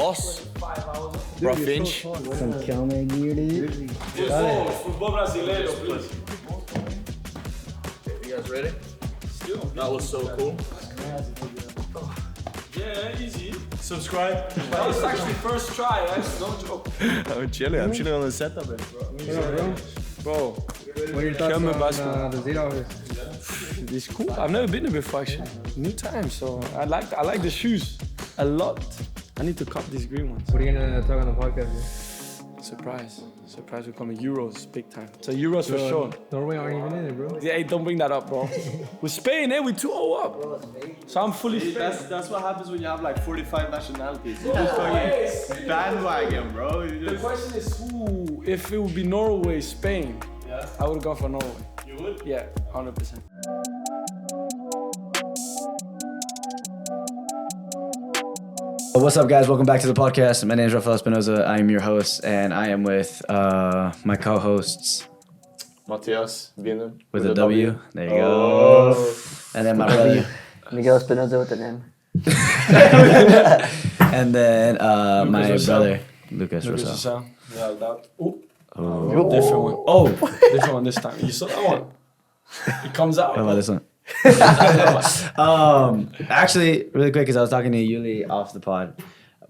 boss. Bro Finch. Some Kelmer gear, dude. Futebol brasileiro, please. You guys ready? That was so cool. Yeah, easy. Subscribe. That was actually first try, no joke. I'm chilling on the setup, bro. Bro, What are your thoughts Kelmer on basketball. the Zeta office? it's cool. I've never been there before actually. New time, so I like the shoes a lot. I need to cop these green ones. What are you gonna talk on the podcast? Dude? Surprise we're coming Euros, big time. So Euros for sure. Norway aren't even in it, bro. Yeah, hey, don't bring that up, bro. With Spain, we 2-0 up. So I'm fully Spain. That's what happens when you have like 45 nationalities. You just fucking bandwagon, bro. The question is who, if it would be Norway, Spain, I would have gone for Norway. You would? Yeah, 100%. What's up, guys? Welcome back to the podcast. My name is Rafael Espinoza. I am your host, and I am with my co-hosts. Mathias Winum. With a W. There you go. And then my brother. Miguel Espinoza with an M. And then my Rosell. brother, Lucas Rosell. Rosell. Yeah, that. Oh. Different one. Oh. Different one this time. You saw that one? It comes out. How about this one? Actually, really quick, because I was talking to Yuli off the pod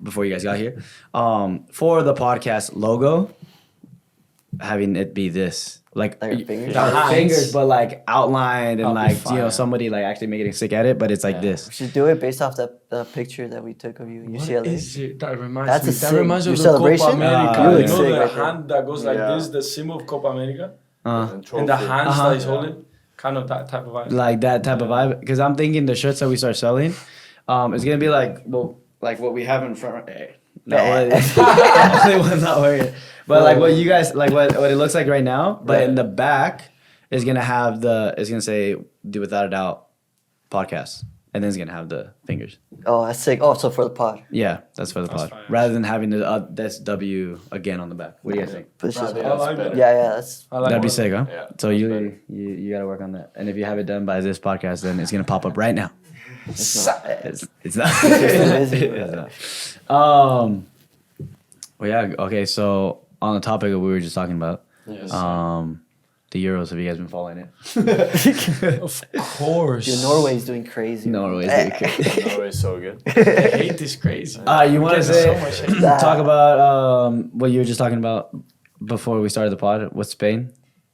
before you guys got here. For the podcast logo, having it be this, like fingers? not fingers, but like outlined and That'd be like fire. somebody like actually making it stick at it, but it's like this. We should do it based off the picture that we took of you in What UCLA. is it? That reminds That's me. a That sick- reminds me of your the celebration? Copa America. You You look know sick the right there. hand that goes like Yeah. this, the symbol of Copa America, Uh, and the hands Uh-huh. that he's holding, kind of that type of vibe. like that type of vibe. Because I'm thinking the shirts that we start selling, it's gonna be like what we have in front. Not not worried. But like what you guys like what it looks like right now. But in the back is gonna have it's gonna say "Do Without a Doubt" podcast, and then it's gonna have the fingers. Oh, that's sick. Oh, so for the pod. Yeah, that's for the pod. fire. Rather than having the this W again on the back. What do you guys think? But it's just, Yeah, that's better. yeah, that's. I like That'd be that. sick, huh? Yeah, So you gotta work on that. And if you have it done by this podcast, then it's gonna pop up right now. It's not. It's not. busy, It's not. Well, yeah. Okay. So on the topic that we were just talking about, Yes. the Euros. Have you guys been following it? Of course. Dude, Norway's doing crazy. Norway's Eh. doing crazy. Norway's so good. I hate this crazy. You want to Getting say so much hate. talk about what you were just talking about before we started the pod with Spain?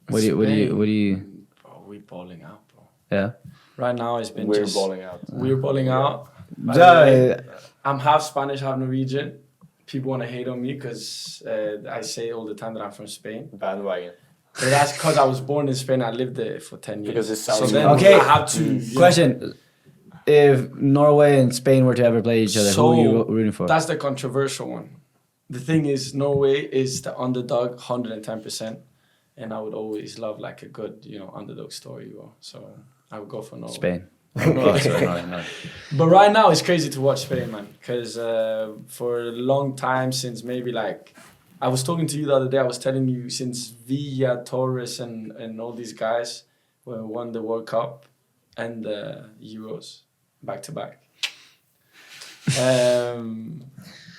What do you? Bro, we balling out, bro. Yeah. Right now it's been We're just balling out. we're balling out. Yeah. I'm half Spanish, half Norwegian. People want to hate on me because I say all the time that I'm from Spain. Bandwagon. But that's because I was born in Spain. I lived there for 10 years. Because it sounds so then Okay. I have to. you know, Question: if Norway and Spain were to ever play each other, who are you rooting for? That's the controversial one. The thing is, Norway is the underdog 110%. And I would always love like a good, underdog story. Bro. So I would go for Norway. Spain. No. Sorry, no. But right now it's crazy to watch Spain, man. Because for a long time, since maybe like, I was talking to you the other day, I was telling you since Villa, Torres and all these guys won the World Cup and the Euros back to back.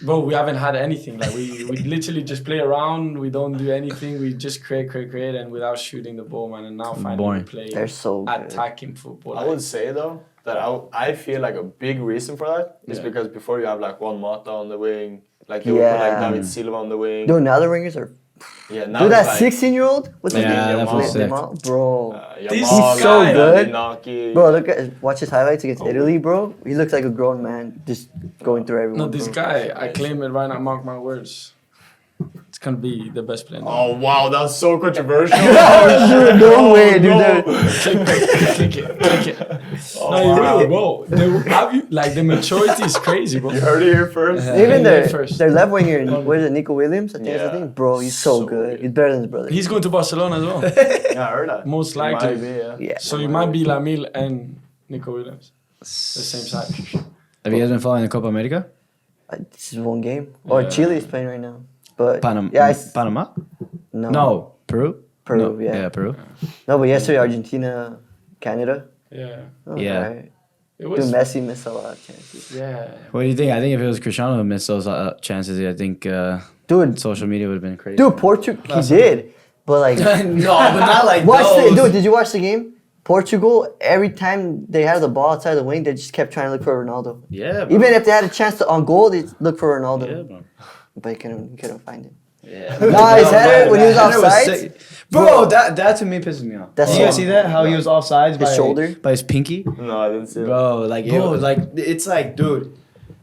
Bro, we haven't had anything. Like we literally just play around. We don't do anything. We just create, and without shooting the ball, man. And now finally Boring. we play They're so good. attacking football. I would say though that I feel like a big reason for that is because before you have like Juan Mata on the wing, like you would put like David Silva on the wing. Dude, now the ringers are. Yeah, now Dude, it's that like, 16-year-old? What's his Yeah, name? that fool's sick. Bro. This Yamal, so good. Inaki. Bro, watch his highlights against Italy, bro. He looks like a grown man just going through everyone. No, this bro. guy, I claim it right now, mark my words. It's gonna be the best player in the world. Oh wow, that's so controversial. Dude, no way, dude. Click it. No, you will, bro. The maturity is crazy, bro. You heard it here first. Even Yeah, first. their left winger, what is it, Nico Williams? I think that's Yeah. the thing. Bro, he's so So good. good. He's better than his brother. He's going to Barcelona as well. Yeah, I heard that. Most It likely. might be, yeah. Yeah. So you might be Lamil and Nico Williams. The same side. Have you guys been following the Copa America? This is one game. Or Yeah. Chile is playing right now. But Panama? yeah, Panama? no. No. Peru? Peru, No. yeah. Yeah, Peru. No, but yesterday Argentina, Canada. Yeah. Oh, Yeah. alright. It Dude, was. Messi missed a lot of chances. Yeah. What do you think? I think if it was Cristiano who missed those chances, I think Dude, social media would have been crazy. dude, Portugal, he did. But like, no, but not like watch those. dude, did you watch the game? Portugal, every time they had the ball outside the wing, they just kept trying to look for Ronaldo. Yeah, bro. Even if they had a chance to on goal, they look for Ronaldo. Yeah, bro. But he couldn't find it. Yeah. Nah, his header when he was That header offside. sick. Bro, that to me pisses me off. That's Did you guys so- see that? How he was offsides by shoulder? by his pinky? No, I didn't see it. Bro, like it's like, dude,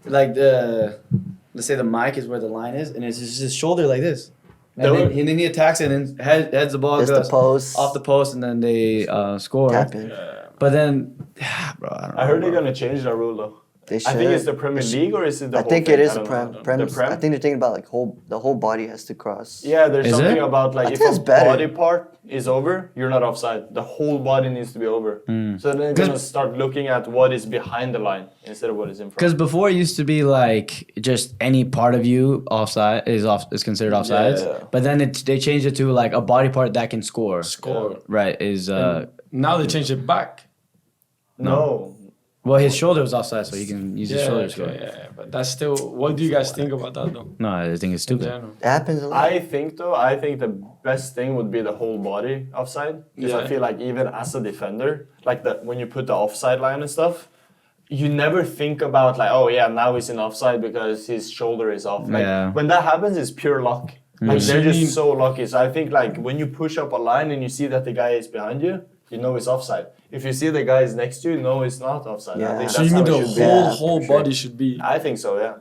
like let's say the mic is where the line is, and it's just his shoulder like this. And then he attacks it and then heads the ball Just goes the post. off the post, and then they score. Tap in. But then, bro, I don't know. I heard they're bro. gonna change the rule though. They I think it's should. the Premier League or is it the I whole think thing? it is I the don't know. prem. The Prem? I think they're thinking about like the whole body has to cross. Yeah, there's Is something it? about like I if think a it's better. body part is over, you're not offside. The whole body needs to be over. Hmm. So then they're gonna start looking at what is behind the line instead of what is in front. Because before it used to be like just any part of you offside is considered offsides, Yeah. but then they changed it to like a body part that can score. Score. Right? Is Now they changed it back. No. well, his shoulder was offside, so he can use his shoulder to score. yeah, but that's still. What do you guys think about that though? No, I think it's In stupid. general. It happens a lot. I think the best thing would be the whole body offside. Because I Yeah. feel like even as a defender, like when you put the offside line and stuff, you never think about like, oh yeah, now he's in offside because his shoulder is off. Like Yeah. when that happens, it's pure luck. Like So they're you mean- just so lucky. So I think like when you push up a line and you see that the guy is behind you, you know it's offside. If you see the guy is next to you, no, it's not offside. Yeah. I think So that's you mean how the it should be. whole for sure. body should be? I think so, yeah.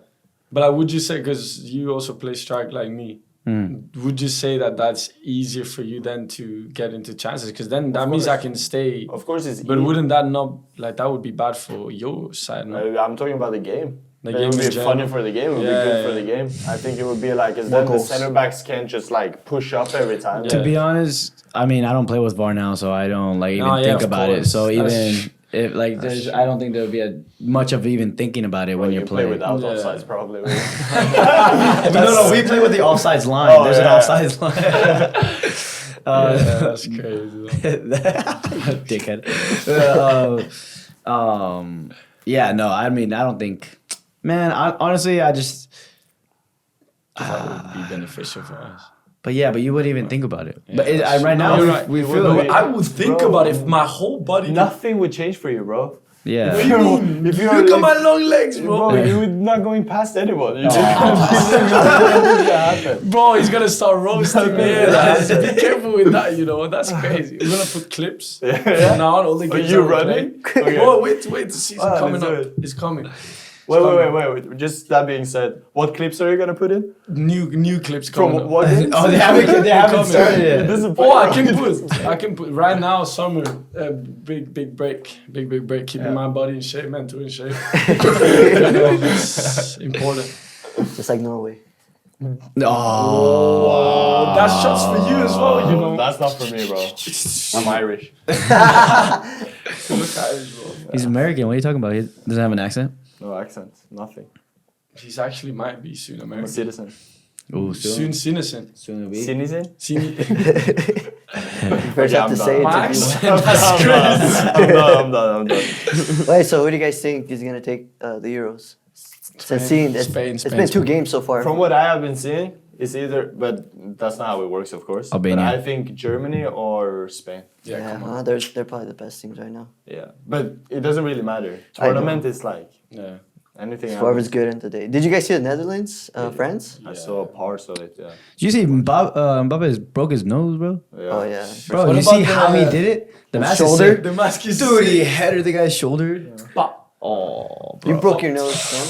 But would you say, because you also play strike like me, would you say that that's easier for you then to get into chances? Because then that means I course. can stay. Of course, it's But easy. wouldn't that not, like, that would be bad for your side, no? I'm talking about the game. The It game would in be funny general. for the game. It would Yeah, be good for yeah. the game. I think it would be like, because More then the goals. center backs can't just like push up every time. Yeah. To be honest, I mean, I don't play with VAR now, so I don't like even No, yeah, think of about it. course. So That's- even if like, there's, I don't think there would be much of even thinking about it Well, when you you're play playing. without Yeah. offsides probably. No, we play with the offsides line. Oh, There's yeah. an offsides line. Yeah, that's crazy. though. Dickhead. Yeah, no, I mean, I don't think. Man, honestly, I just. That would be beneficial for us. But yeah, but you wouldn't even think about it. But that's right true. now, No, we, you're right. we It feel. would Like, be- I would think Bro. about if my whole body. Nothing would change for you, bro. yeah. If you're Look at like- my long legs, bro. Bro, you're not going past anyone. You're just gonna happen. Bro, he's gonna start roasting me. Like, be careful with that, you know. That's crazy. We're gonna put clips. From now on, all the Are games you that we running? play. Okay. Bro, wait. The season Ah, coming let's up. do it. It's coming. Wait. Just that being said, what clips are you gonna put in? New clips coming From up. what games? Oh, they haven't Coming. started It yet. doesn't play Oh, I around. can put right now. Summer, big break, keeping my body in shape, mental in shape. It's important. Just like Norway. Oh. That's shots for you as well, you know. That's not for me, bro. I'm Irish. Look at it, bro. He's American. What are you talking about? He doesn't have an accent. No accent, nothing. He's actually might be soon I'm a American. citizen. Ooh, Soon citizen. Soon to be. Citizen? First have to say it. My To accent, that's crazy. I'm done. Wait, so who do you guys think is gonna take the Euros? Spain. It's been 2 games so far. From what I have been seeing, it's either, but that's not how it works, of course. Albania. But I think Germany or Spain. Yeah, come on. they're probably the best teams right now. Yeah, but it doesn't really matter. I know. Tournament is like Yeah. anything. Whoever's happens. good in today. Did you guys see the Netherlands, France? I saw parts of it. Yeah. Did you see Mbappe broke his nose, bro? Oh yeah. Bro, What you about see the- how he did it? The mask shoulder? is sick. The mask is Dude, he sick. headed the guy's shoulder. Bah. Oh, bro. You broke your nose, man.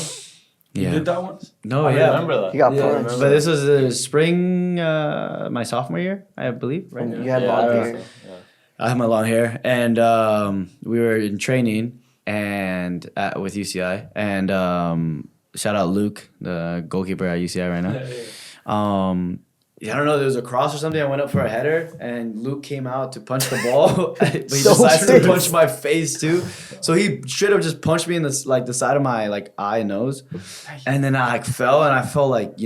You Yeah. did that once? No, I yeah. remember that. You got Yeah, punched. but this was the spring, my sophomore year, I believe, right? You had Yeah, long I hair. remember. I have my long hair, and we were in training and with UCI, and shout out Luke, the goalkeeper at UCI right now. I don't know, there was a cross or something. I went up for a header, and Luke came out to punch the ball, but he So decided to serious. punch my face too. So he straight up just punched me in the side of my eye and nose, and then I fell, and I felt like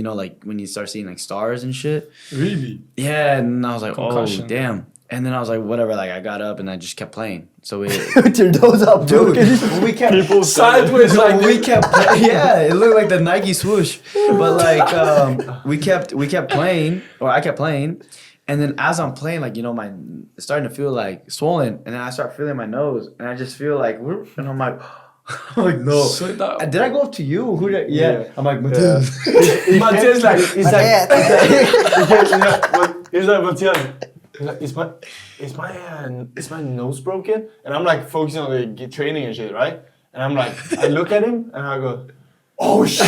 when you start seeing stars and shit. Really? Yeah, and I was like, Concussion. oh damn. And then I was like, whatever. Like I got up and I just kept playing. So we, With your nose up, dude. we kept Sideways like we kept yeah. It looked like the Nike swoosh, but like we kept playing, or I kept playing, and then as I'm playing, like my it's starting to feel like swollen, and then I start feeling my nose, and I just feel like, whoop, and I'm like. I'm like, no. So that- Did I go up to you? Who did? Yeah. I'm like, Mathias. Mathias like He's like, Mathias, is my nose broken? And I'm like focusing on the training and shit, right? And I'm like, I look at him and I go, oh shit!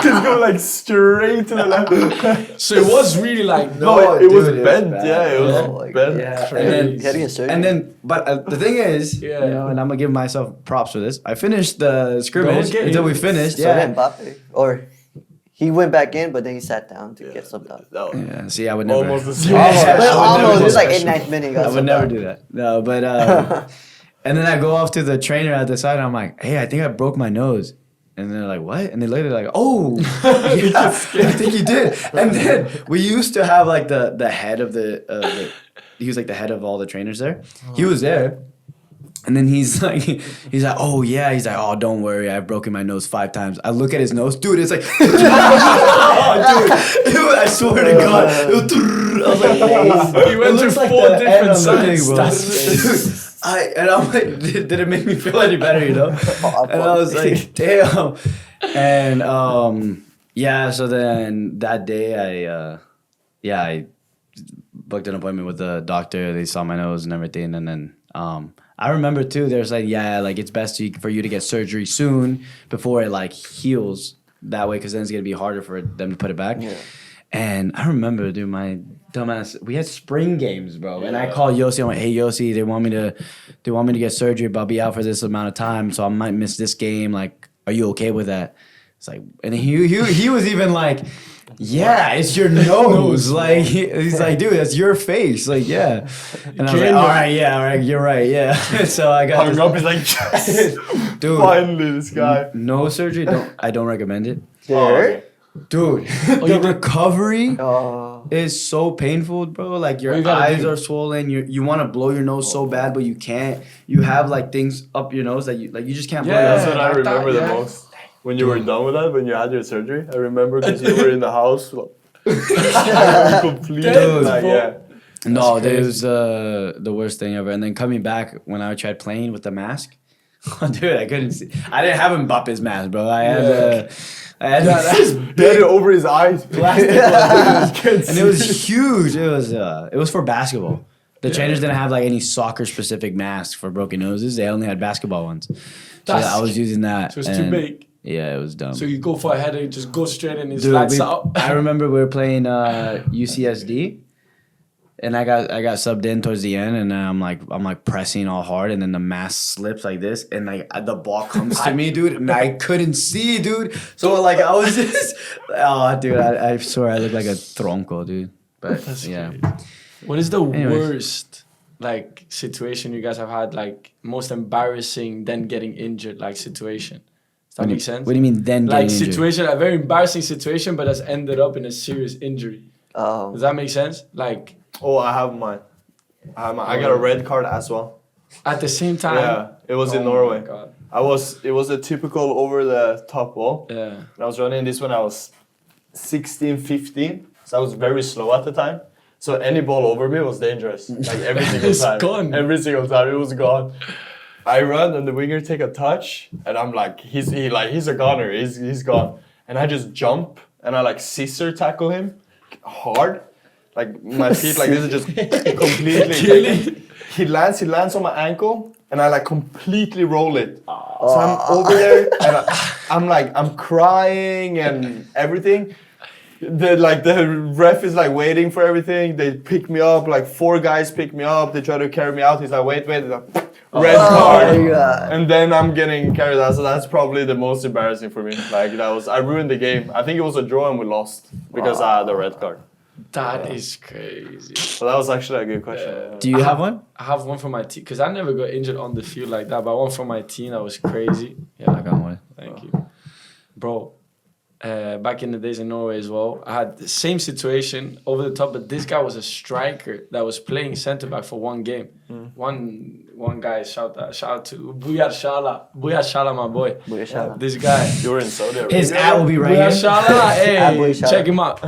Just go like straight to the left. so it was really like No, it was dude, bent. bad. Yeah, it was Oh my bent. Yeah. And then you had to get surgery. And then, but the thing is, Yeah. and I'm gonna give myself props for this. I finished the scrimmage game. until we finished. so Yeah. did Mbappe. Or he went back in, but then he sat down to get subbed out. That was Yeah. See, I would never. almost the same. Almost, Yeah, but I would never almost. do It was like that. 8th, 9th minute. he got I would subbed never out. do that. No, but and then I go off to the trainer at the side. And I'm like, hey, I think I broke my nose. And they're like, what? And they look at it like, oh, yeah, I think you did. And then we used to have like the head of the he was like the head of all the trainers there. He was there. And then he's like, oh yeah. He's like, oh, don't worry. I've broken my nose 5 times. I look at his nose. Dude, it's like, dude, I swear to God. I was like, He went it looks to like 4 the different end of the thing, sides. bro. That's Dude, and I'm like, did it make me feel any better, you know? And I was like, damn. And yeah, so then that day I booked an appointment with the doctor. They saw my nose and everything. And then I remember too, there's like, like it's best for you to get surgery soon before it like heals that way, because then it's gonna be harder for them to put it back. Yeah. And I remember, dude, my dumbass. We had spring games, bro, and I called Yossi. I'm like, "Hey, Yossi, they want me to get surgery, but I'll be out for this amount of time, so I might miss this game. Like, are you okay with that?" It's like, and he was even like, "Yeah, it's your nose." Like, he's like, "Dude, that's your face." Like, yeah. And I was like, "All right, you're right, yeah." So I got Hung up. He's like, yes. dude, Finally, this guy. no surgery. I don't recommend it, There? dude. The recovery. Oh. It's so painful, bro. Like your you gotta eyes do? are swollen. You want to blow your nose so bad, but you can't. You have like things up your nose that you just can't blow. Yeah. Your That's nose. what I like that, remember the yeah. most. When you were done with that, when you had your surgery, I remember because you were in the house. Complete. Dude, Like, yeah. No, it was the worst thing ever. And then coming back when I tried playing with the mask, dude, I couldn't see. I didn't have Mbappe's mask, bro. I had this Get big it over his eyes. plastic one, dude. And it was huge. It was for basketball. The trainers didn't have like any soccer specific masks for broken noses. They only had basketball ones. So That's- I was using that. So it's too and- big. Yeah, it was dumb. So you go for a headache, just go straight in his Dude, lights out. I remember we were playing UCSD, and I got subbed in towards the end, and I'm like pressing all hard, and then the mask slips like this, and like the ball comes to me, dude, and I couldn't see, dude. So like I was just, oh, dude, I swear I look like a tronco, dude. But yeah, What is the Anyways. worst like situation you guys have had? Like most embarrassing, then getting injured, like situation. Does that make sense? What do you mean then? Like getting injured? situation, a very embarrassing situation, but has ended up in a serious injury. Oh. Does that make sense? Like Oh, I have mine. I got a red card as well. at the same time. Yeah, it was in Oh my Norway. God. It was a typical over the top ball. Yeah. And I was running this when I was 16, 15. So I was very slow at the time. So any ball over me was dangerous. Like every single It's time. gone. Every single time it was gone. I run and the winger take a touch and I'm like, he's a goner. He's gone. And I just jump and I like scissor tackle him hard. Like my feet like this is just completely. He lands on my ankle and I like completely roll it. So I'm over there and I'm crying and everything. The ref is like waiting for everything. They pick me up, like 4 guys pick me up. They try to carry me out. He's like, wait, he's like, red card. my God. And then I'm getting carried out. So that's probably the most embarrassing for me. Like I ruined the game. I think it was a draw and we lost because I had the red card. That is crazy. So that was actually a good question. Do you have one? I have one for my team because I never got injured on the field like that. But one for my team that was crazy. I got one. Thank you, bro. back in the days in Norway as well. I had the same situation over the top, but this guy was a striker that was playing centre back for one game. One guy, shout out to Buya Shala, my boy. Buya Shala. This guy. You're in Saudi Arabia. His ad will be right Buya here. Shala, hey, Buya Shala. check him out.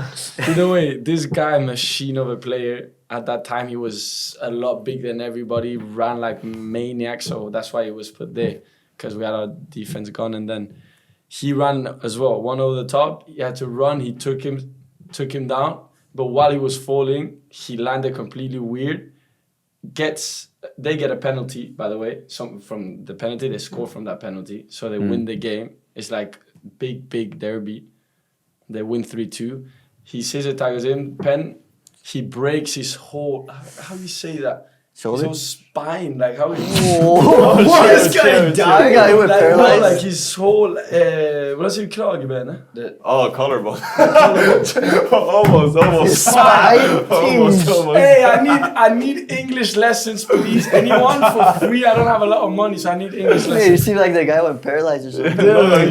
Either way, this guy, machine of a player. At that time, he was a lot bigger than everybody, ran like maniac, so that's why he was put there, because we had our defense gone, and then he ran as well, one over the top. He had to run. He took him down, but while he was falling, he landed completely weird. They get a penalty, by the way. From the penalty, they score from that penalty, so they win the game. It's like big derby. They win 3-2. He scissor tackles him, he breaks his whole, how do you say that? Shoulder? His whole spine, like how Whoa, This guy died. Yeah, he went like, no, paralyzed. like his whole, vad säger kragebene? Oh, collarbone. almost. Spine. Almost. Hey, I need English lessons, please. Anyone for free? I don't have a lot of money, so I need English Yeah, you lessons. seem like that guy went paralyzed or something.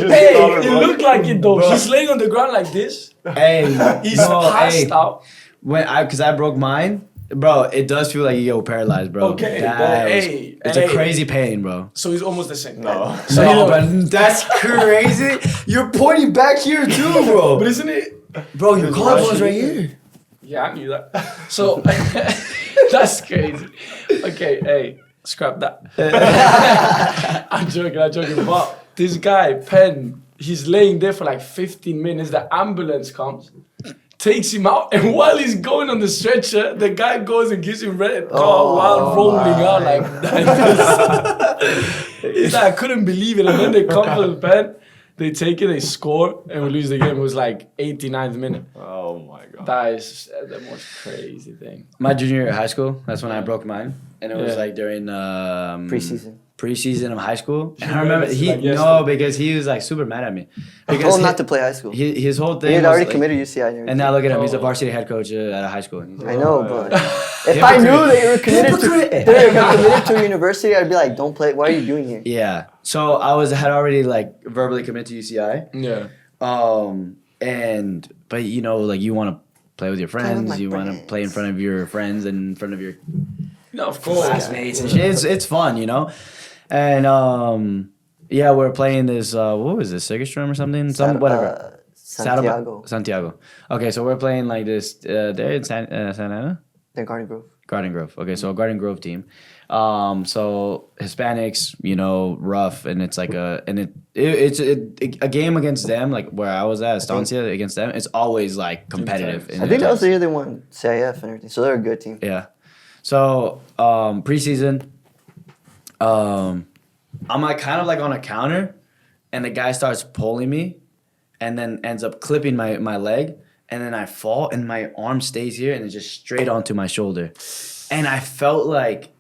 Hey, it looked like it though. He's laying on the ground like this. Hey, He's no, passed hey. out. Because I broke mine, bro. It does feel like you get paralyzed, bro. Okay, That but was- hey, it's hey. a crazy pain, bro. So he's almost the same. No. So No, but that's crazy. You're pointing back here too, bro. but isn't it? Bro, your collarbone's right here. Yeah, I knew that. So that's crazy. Okay, hey, scrap that. I'm joking. But this guy, he's laying there for like 15 minutes. The ambulance comes, takes him out, and while he's going on the stretcher, the guy goes and gives him red card while rolling out like that. It's like, I couldn't believe it. And then they come for the pen, they take it, they score, and we lose the game. It was like 89th minute. Oh my god. That is the most crazy thing. My junior year of high school, that's when I broke mine, and it was Yeah. like during preseason of high school. And I remember Like no, yesterday. because he was like super mad at me I told him not to play high school. his whole He thing had was already like- committed UCI and everything. And now look at him, he's a Oh. varsity head coach at a high school. And he's I know, but if I knew that you were committed to a university, I'd be like, don't play. What are you doing here? yeah. So had already like verbally committed to UCI. Yeah. But you know, like you want to play with your with friends, my you want to friends. play in front of your friends and in front of your No, of course. classmates and shit. It's fun, you know. And yeah, we're playing this. What was this? Sigurstrom or something? Whatever. Santiago. Okay, so we're playing like this. There in Santa Ana. Then Garden Grove. Garden Grove. Okay, so a Garden Grove team. So Hispanics, you know, rough, and it's like it's a game against them, like where I was at Estancia against them. It's always like competitive. Intense. and I think that was intense. the year they won CIF and everything. So they're a good team. Yeah. So preseason, I'm like kind of like on a counter, and the guy starts pulling me, and then ends up clipping my leg, and then I fall, and my arm stays here, and it's just straight onto my shoulder, and I felt like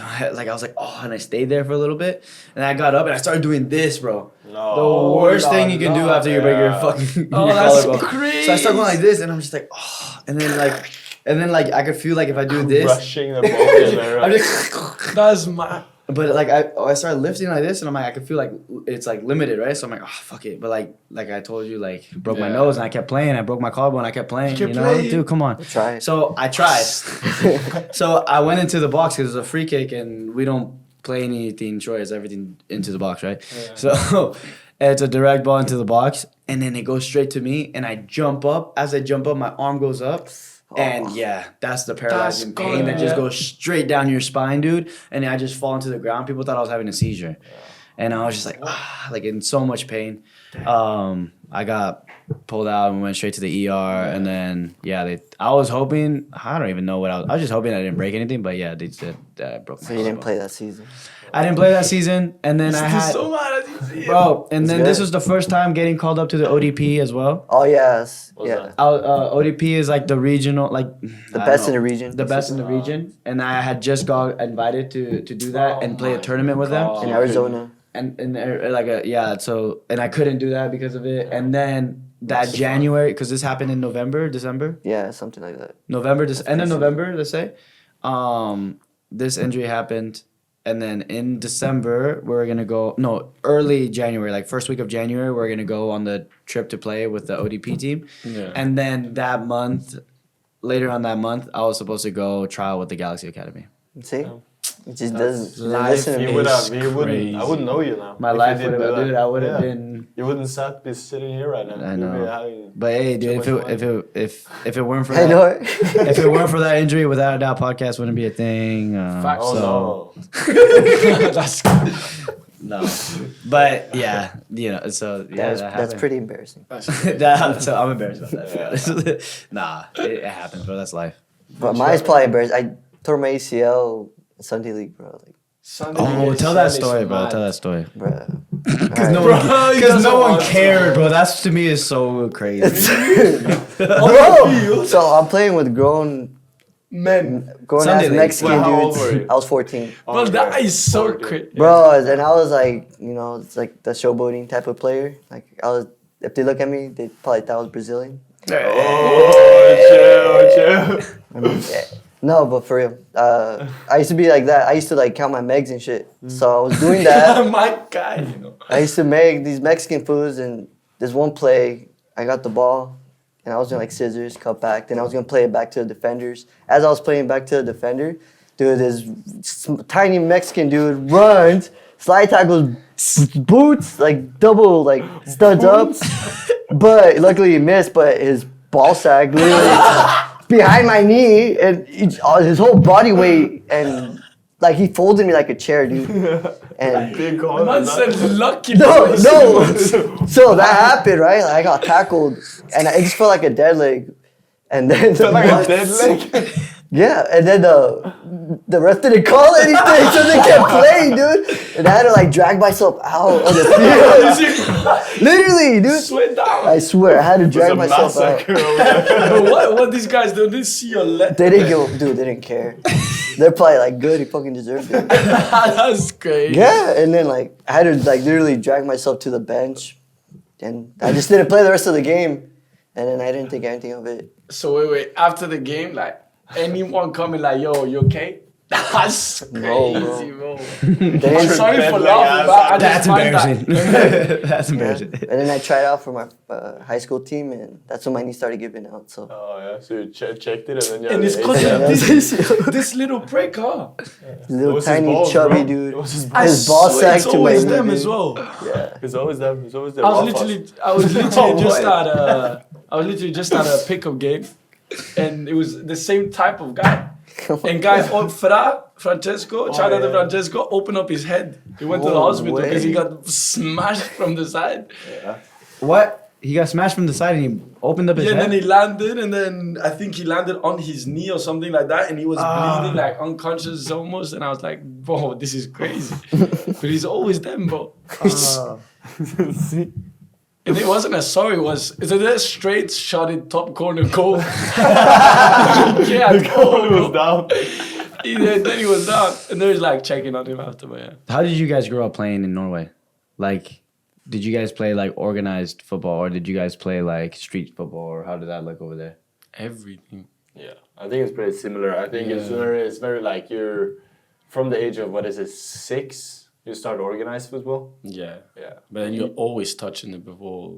I was like, oh, and I stayed there for a little bit, and I got up and I started doing this, bro. No. The worst thing you can do after you break your Yeah. fucking Oh, your that's collarbone. crazy. So I start going like this, and I'm just like, oh, and then like I could feel like if I do this, Rushing the ball in there. I'm just, That's my. but like I started lifting like this, and I'm like I could feel like it's like limited, right? So I'm like, oh fuck it. But like I told you, like broke my Yeah. nose, and I kept playing. I broke my collarbone, I kept playing. kept You know, playing. dude, come on. Try it. So I tried. So I went into the box because it's a free kick, and we don't play anything short. It's everything into the box, right? Yeah. So it's a direct ball into the box, and then it goes straight to me, and I jump up. As I jump up, my arm goes up. And yeah, that's the paralyzing That's pain that good, just yeah. goes straight down your spine, dude. And I just fall into the ground. People thought I was having a seizure. And I was just like, like in so much pain. I got pulled out and went straight to the ER. And then, yeah, I was hoping, I don't even know what I was just hoping I didn't break anything. But yeah, they said that I broke my So you didn't collarbone. play that season. I didn't play that season. And then I He's had, so mad as you see it. bro, and It's then this good. was the first time getting called up to the ODP as well. Oh yes, What's yeah. that? ODP is like the regional, like The I best don't in the know, region. the best in the region, and I had just got invited to do that and play a tournament with them, in Arizona. and and I couldn't do that because of it, and then that January, because this happened in December, Yeah, something like that. end of November, let's say, this injury happened, and then in December we're gonna go. No, early January, like first week of January, we're gonna go on the trip to play with the ODP team. Yeah. And then that month, later on that month, I was supposed to go trial with the Galaxy Academy. See, it just doesn't life listen to He me. would have. It's He wouldn't. crazy. I wouldn't know you now. My if you life didn't would have, do that. dude. I would have Yeah. been. You wouldn't be sitting here right now. I You'd know. be having But hey, dude, too if it weren't for I that, know it. if it weren't for that injury, without a doubt, podcast wouldn't be a thing. Facts. Oh so, That's no. But yeah, you know, so yeah, That's that happened. pretty embarrassing. So I'm embarrassed about that. To be honest. Nah, it happens, bro. That's life. But mine's probably embarrassing. I tore my ACL in Sunday league, bro. Like, Oh, tell that story, bro. Tell that story. bro. Because no, Bro, he doesn't one want to. cared, bro. That's to me is so crazy. Bro, so I'm playing with grown Men. Sunday ass league. Mexican Well, how old dudes. were you? I was 14. Bro, that is so crazy. Bro, and I was like, you know, it's like the showboating type of player. Like I was, if they look at me, they probably thought I was Brazilian. Oh, chill. I mean, no, but for real, I used to be like that. I used to like count my megs and shit. So I was doing that. My guy, you know. I used to make these Mexican foods, and this one play, I got the ball, and I was doing like scissors, cut back. Then I was gonna play it back to the defenders. As I was playing back to the defender, dude, this tiny Mexican dude runs, slide tackles, boots, like double, like studs up. But luckily he missed, but his ball sack literally behind my knee, and his whole body weight, and like he folded me like a chair, dude. And Big call. Man said lucky. no, so that happened, right? Like, I got tackled, and it just felt like a dead leg. And then Like a dead leg. yeah, and then the ref didn't call anything, so they kept playing, dude. And I had to like drag myself out on the field. Literally, dude. Sweat down. I swear, I had to It was drag a myself out. massacre over there. But what these guys do? They see your leg. They didn't give, dude. They didn't care. They're probably like, good. He fucking deserved it. That's crazy. Yeah, and then like I had to like literally drag myself to the bench, and I just didn't play the rest of the game, and then I didn't think anything of it. So wait. After the game, like anyone coming, like, yo, you okay? That's crazy, No, bro. They I'm didn't- sorry for Like, laughing, but I That's just find embarrassing. that. That's Yeah. embarrassing. And then I tried out for my high school team, and that's when my knee started giving out. So Oh yeah, so you checked it and then you And had it's the because ACL. of this little prick, huh? little It was his tiny balls, chubby bro. dude. It was his I His ball swear sack it's to my always knee, them dude. as well. Yeah. It's always them. It's always them. I was literally just at a pickup game, and it was the same type of guy. And guy, Francesco, shout out to yeah. Francesco, opened up his head. He went to the No hospital because he way. got smashed from the side. What? He got smashed from the side and he opened up his Yeah, and head? then he landed, and then I think he landed on his knee or something like that, and he was bleeding, like unconscious almost. And I was like, bro, this is crazy. But he's always them, bro. And it wasn't a sorry, it was a straight shot in top corner goal. Yeah, The goal was down. Then he was down, and they was like checking on him after, but yeah. How did you guys grow up playing in Norway? Like, did you guys play like organized football or did you guys play like street football or how did that look over there? Everything. Yeah, I think it's pretty similar. I think it's very like you're from the age of 6, you start organized football. Yeah. Yeah. But then you're always touching it before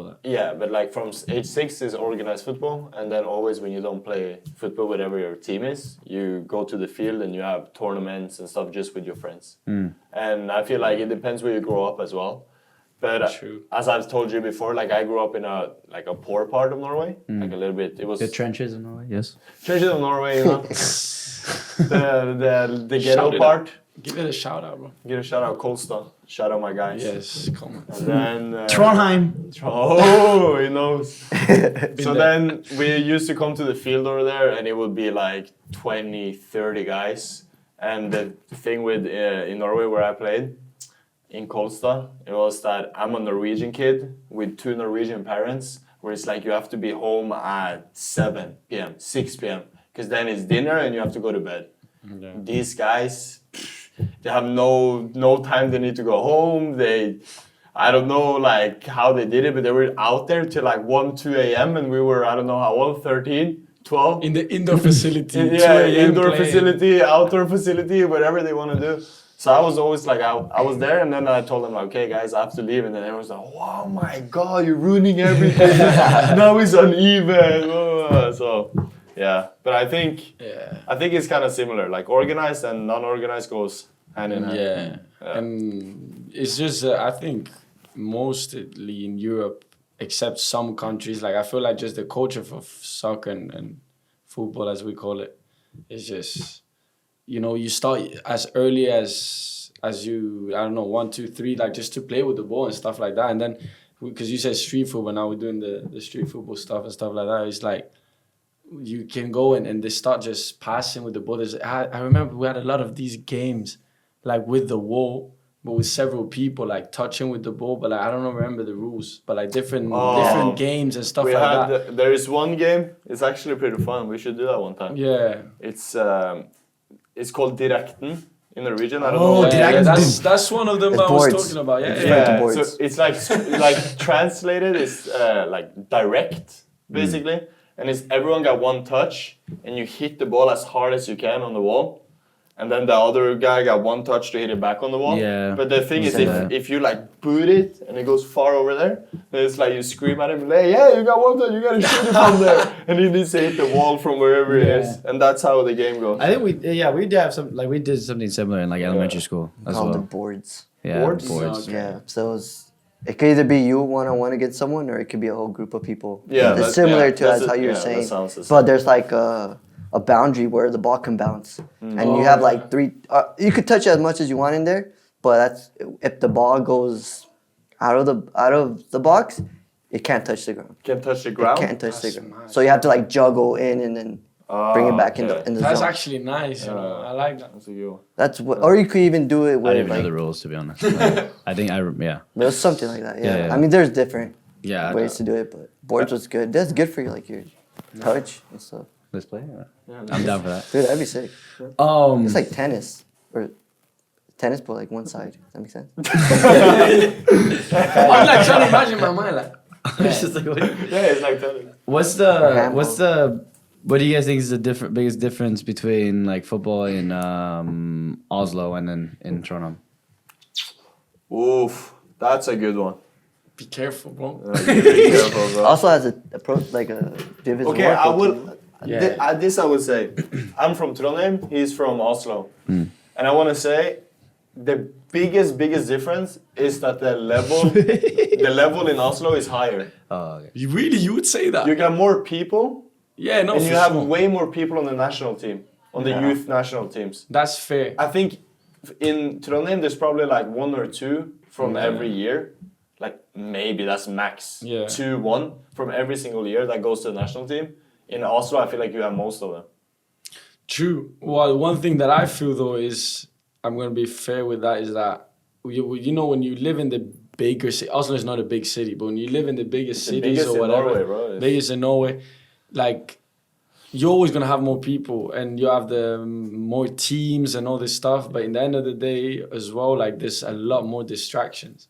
that. Yeah, but like from age 6 is organized football, and then always when you don't play football, whatever your team is, you go to the field and you have tournaments and stuff just with your friends. And I feel like it depends where you grow up as well. But True. as I've told you before, like I grew up in a poor part of Norway, like a little bit. It was The trenches in Norway, yes. trenches of Norway, you know. the Shout ghetto it part. Give it a shout out, bro. Give a shout out Colston. Shout out my guys. Yes, come on. And then Trondheim. Oh, he knows. So there. then we used to come to the field over there, and it would be like 20, 30 guys. And the thing with in Norway where I played, in Kolstad, it was that I'm a Norwegian kid with 2 Norwegian parents, where it's like you have to be home at 7 p.m., 6 p.m., because then it's dinner and you have to go to bed. Yeah. These guys, they have no time they need to go home. I don't know like how they did it, but they were out there till like 1, 2 a.m. and we were, I don't know how old, 13, 12. In the indoor facility. 2 Yeah, a.m. indoor playing. facility, outdoor facility, whatever they want to do. So I was always like, I was there, and then I told them, like, okay, guys, I have to leave. And then everyone's like, oh my God, you're ruining everything. Now it's uneven. So, yeah. But I think it's kind of similar. Like, organized and non-organized goes hand in hand. Yeah. And it's just, I think, mostly in Europe, except some countries, like, I feel like just the culture for soccer and football, as we call it, is just... You know, you start as early as you, I don't know, 1, 2, 3, like just to play with the ball and stuff like that. And then, because you said street football, now we're doing the street football stuff and stuff like that. It's like, you can go and they start just passing with the ball. I remember we had a lot of these games, like with the wall, but with several people, like touching with the ball. But like, I don't remember the rules, but like different games and stuff like that. There is one game, it's actually pretty fun. We should do that one time. Yeah. It's called Direkten in the region. I don't know. Yeah, that's one of them I was talking about. Yeah. So it's like translated. It's like direct, basically, and it's everyone got one touch, and you hit the ball as hard as you can on the wall, and then the other guy got one touch to hit it back on the wall. Yeah. But the thing is, if you like boot it and it goes far over there, then it's like you scream at him, like, yeah, you got one touch, you gotta shoot it from there, and he needs to hit the wall from wherever it is, and that's how the game goes. I think we did have we did something similar in like elementary school as Called the well. boards. Yeah, Boards? boards. Okay. Yeah. So it could either be you one-on-one against someone, or it could be a whole group of people. Yeah, it's similar to as how you were that saying. sounds the same. But there's like a boundary where the ball can bounce, and you have like 3. You could touch it as much as you want in there, but that's if the ball goes out of the box, it can't touch the ground. Can't touch the ground. Can't touch the That's ground. nice. So you have to like juggle in and then bring it back in the That's zone. actually nice. You know, I like that. That's a good one. That's what, or you could even do it I with didn't even know like the rules, to be honest. I think it was something like that. Yeah. Yeah. I mean, there's different Yeah. ways to do it, but boards was good. That's good for you, like your touch and stuff. Let's play. I'm down for that. Dude, that'd be sick. It's like tennis or tennis, but like one side. Does that make sense? I'm like trying to imagine my mind like. It's just like, Yeah, it's like tennis. what do you guys think is the biggest difference between like football in Oslo and then in Trondheim? Oof, that's a good one. Be careful, bro. Be careful, bro. Also has a division. Okay, I will. Yeah. This I would say. I'm from Trondheim. He's from Oslo, and I want to say, the biggest difference is that the level in Oslo is higher. Oh, okay. You would say that? You got more people, Yeah, no, and for you have sure. way more people on the national team, on the youth national teams. That's fair. I think in Trondheim there's probably like 1 or 2 from every year. Like maybe that's max. Yeah. 2, 1 from every single year that goes to the national team. In Oslo, I feel like you have most of them. True. Well, one thing that I feel though is, I'm gonna be fair with that, is that you know, when you live in the bigger city, Oslo is not a big city, but when you live in the biggest cities biggest or in whatever, Norway, bro. biggest in Norway, like you're always gonna have more people and you have the more teams and all this stuff. But in the end of the day, as well, like there's a lot more distractions.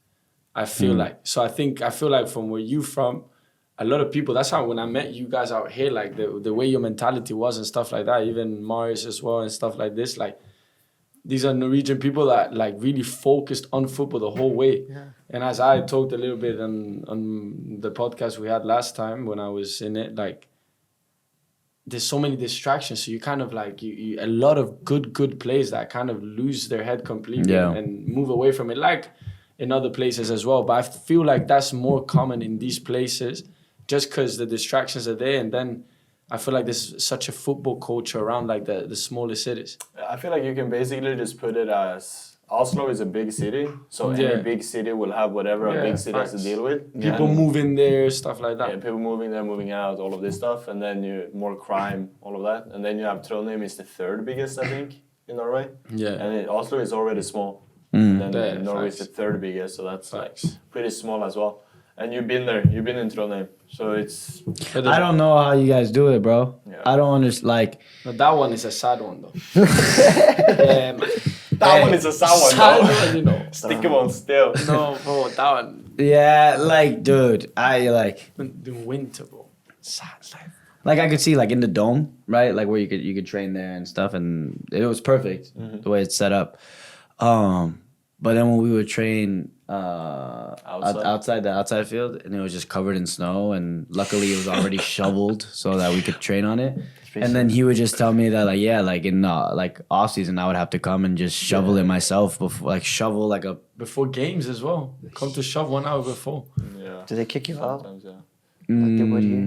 I feel like. So I feel like from where you from, a lot of people, that's how when I met you guys out here, like the way your mentality was and stuff like that, even Marius as well and stuff like this, like these are Norwegian people that like really focused on football the whole way. Yeah. And as I talked a little bit on the podcast we had last time when I was in it, like there's so many distractions. So you kind of like, you a lot of good players that kind of lose their head completely and move away from it, like in other places as well. But I feel like that's more common in these places just because the distractions are there. And then I feel like there's such a football culture around like the smaller cities. I feel like you can basically just put it as Oslo is a big city, so any big city will have whatever a big city has to deal with. People move in there, stuff like that. Yeah, people moving there, moving out, all of this stuff, and then more crime, all of that. And then you have Trondheim is the 3rd biggest, I think, in Norway. Yeah. And Oslo is already small. And then Norway is the 3rd biggest, so that's like pretty small as well. And you've been there, you've been in Trondheim, so it's... I don't know how you guys do it, bro. Yeah. I don't understand, like... But that one is a sad one, though. Yeah, man. That one is a sad one, though. You know. Sticky one still. No, bro, that one. Yeah, like, dude, I, like... The winter, bro. Sad life. Like, I could see, like, in the dome, right? Like, where you could train there and stuff, and it was perfect, the way it's set up. But then when we would train outside the outside field, and it was just covered in snow, and luckily it was already shoveled so that we could train on it. And then he would just tell me that like in like off season I would have to come and just shovel it myself before games as well. Come to shove 1 hour before. Yeah. Do they kick you out? Sometimes, yeah. Like they would here?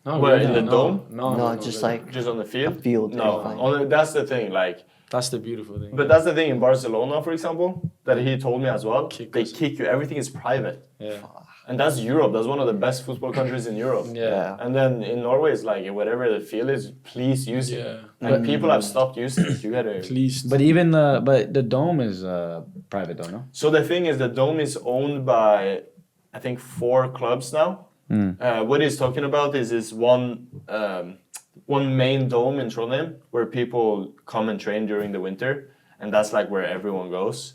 No, Where, really, in the no. dome? No, just really. like Just on the field? field. No, fine. that's the thing. Like, That's the beautiful thing. but that's the thing in Barcelona, for example, that he told me as well. Kick They us. kick you. Everything is private, yeah. and that's Europe. That's one of the best football countries in Europe. Yeah. And then in Norway, it's like whatever the field is, please use it. Yeah. And people have stopped using it. You gotta. Please. But even the dome is private though, no? So the thing is, the dome is owned by, I think, 4 clubs now. What he's talking about is this one main dome in Trondheim where people come and train during the winter, and that's like where everyone goes.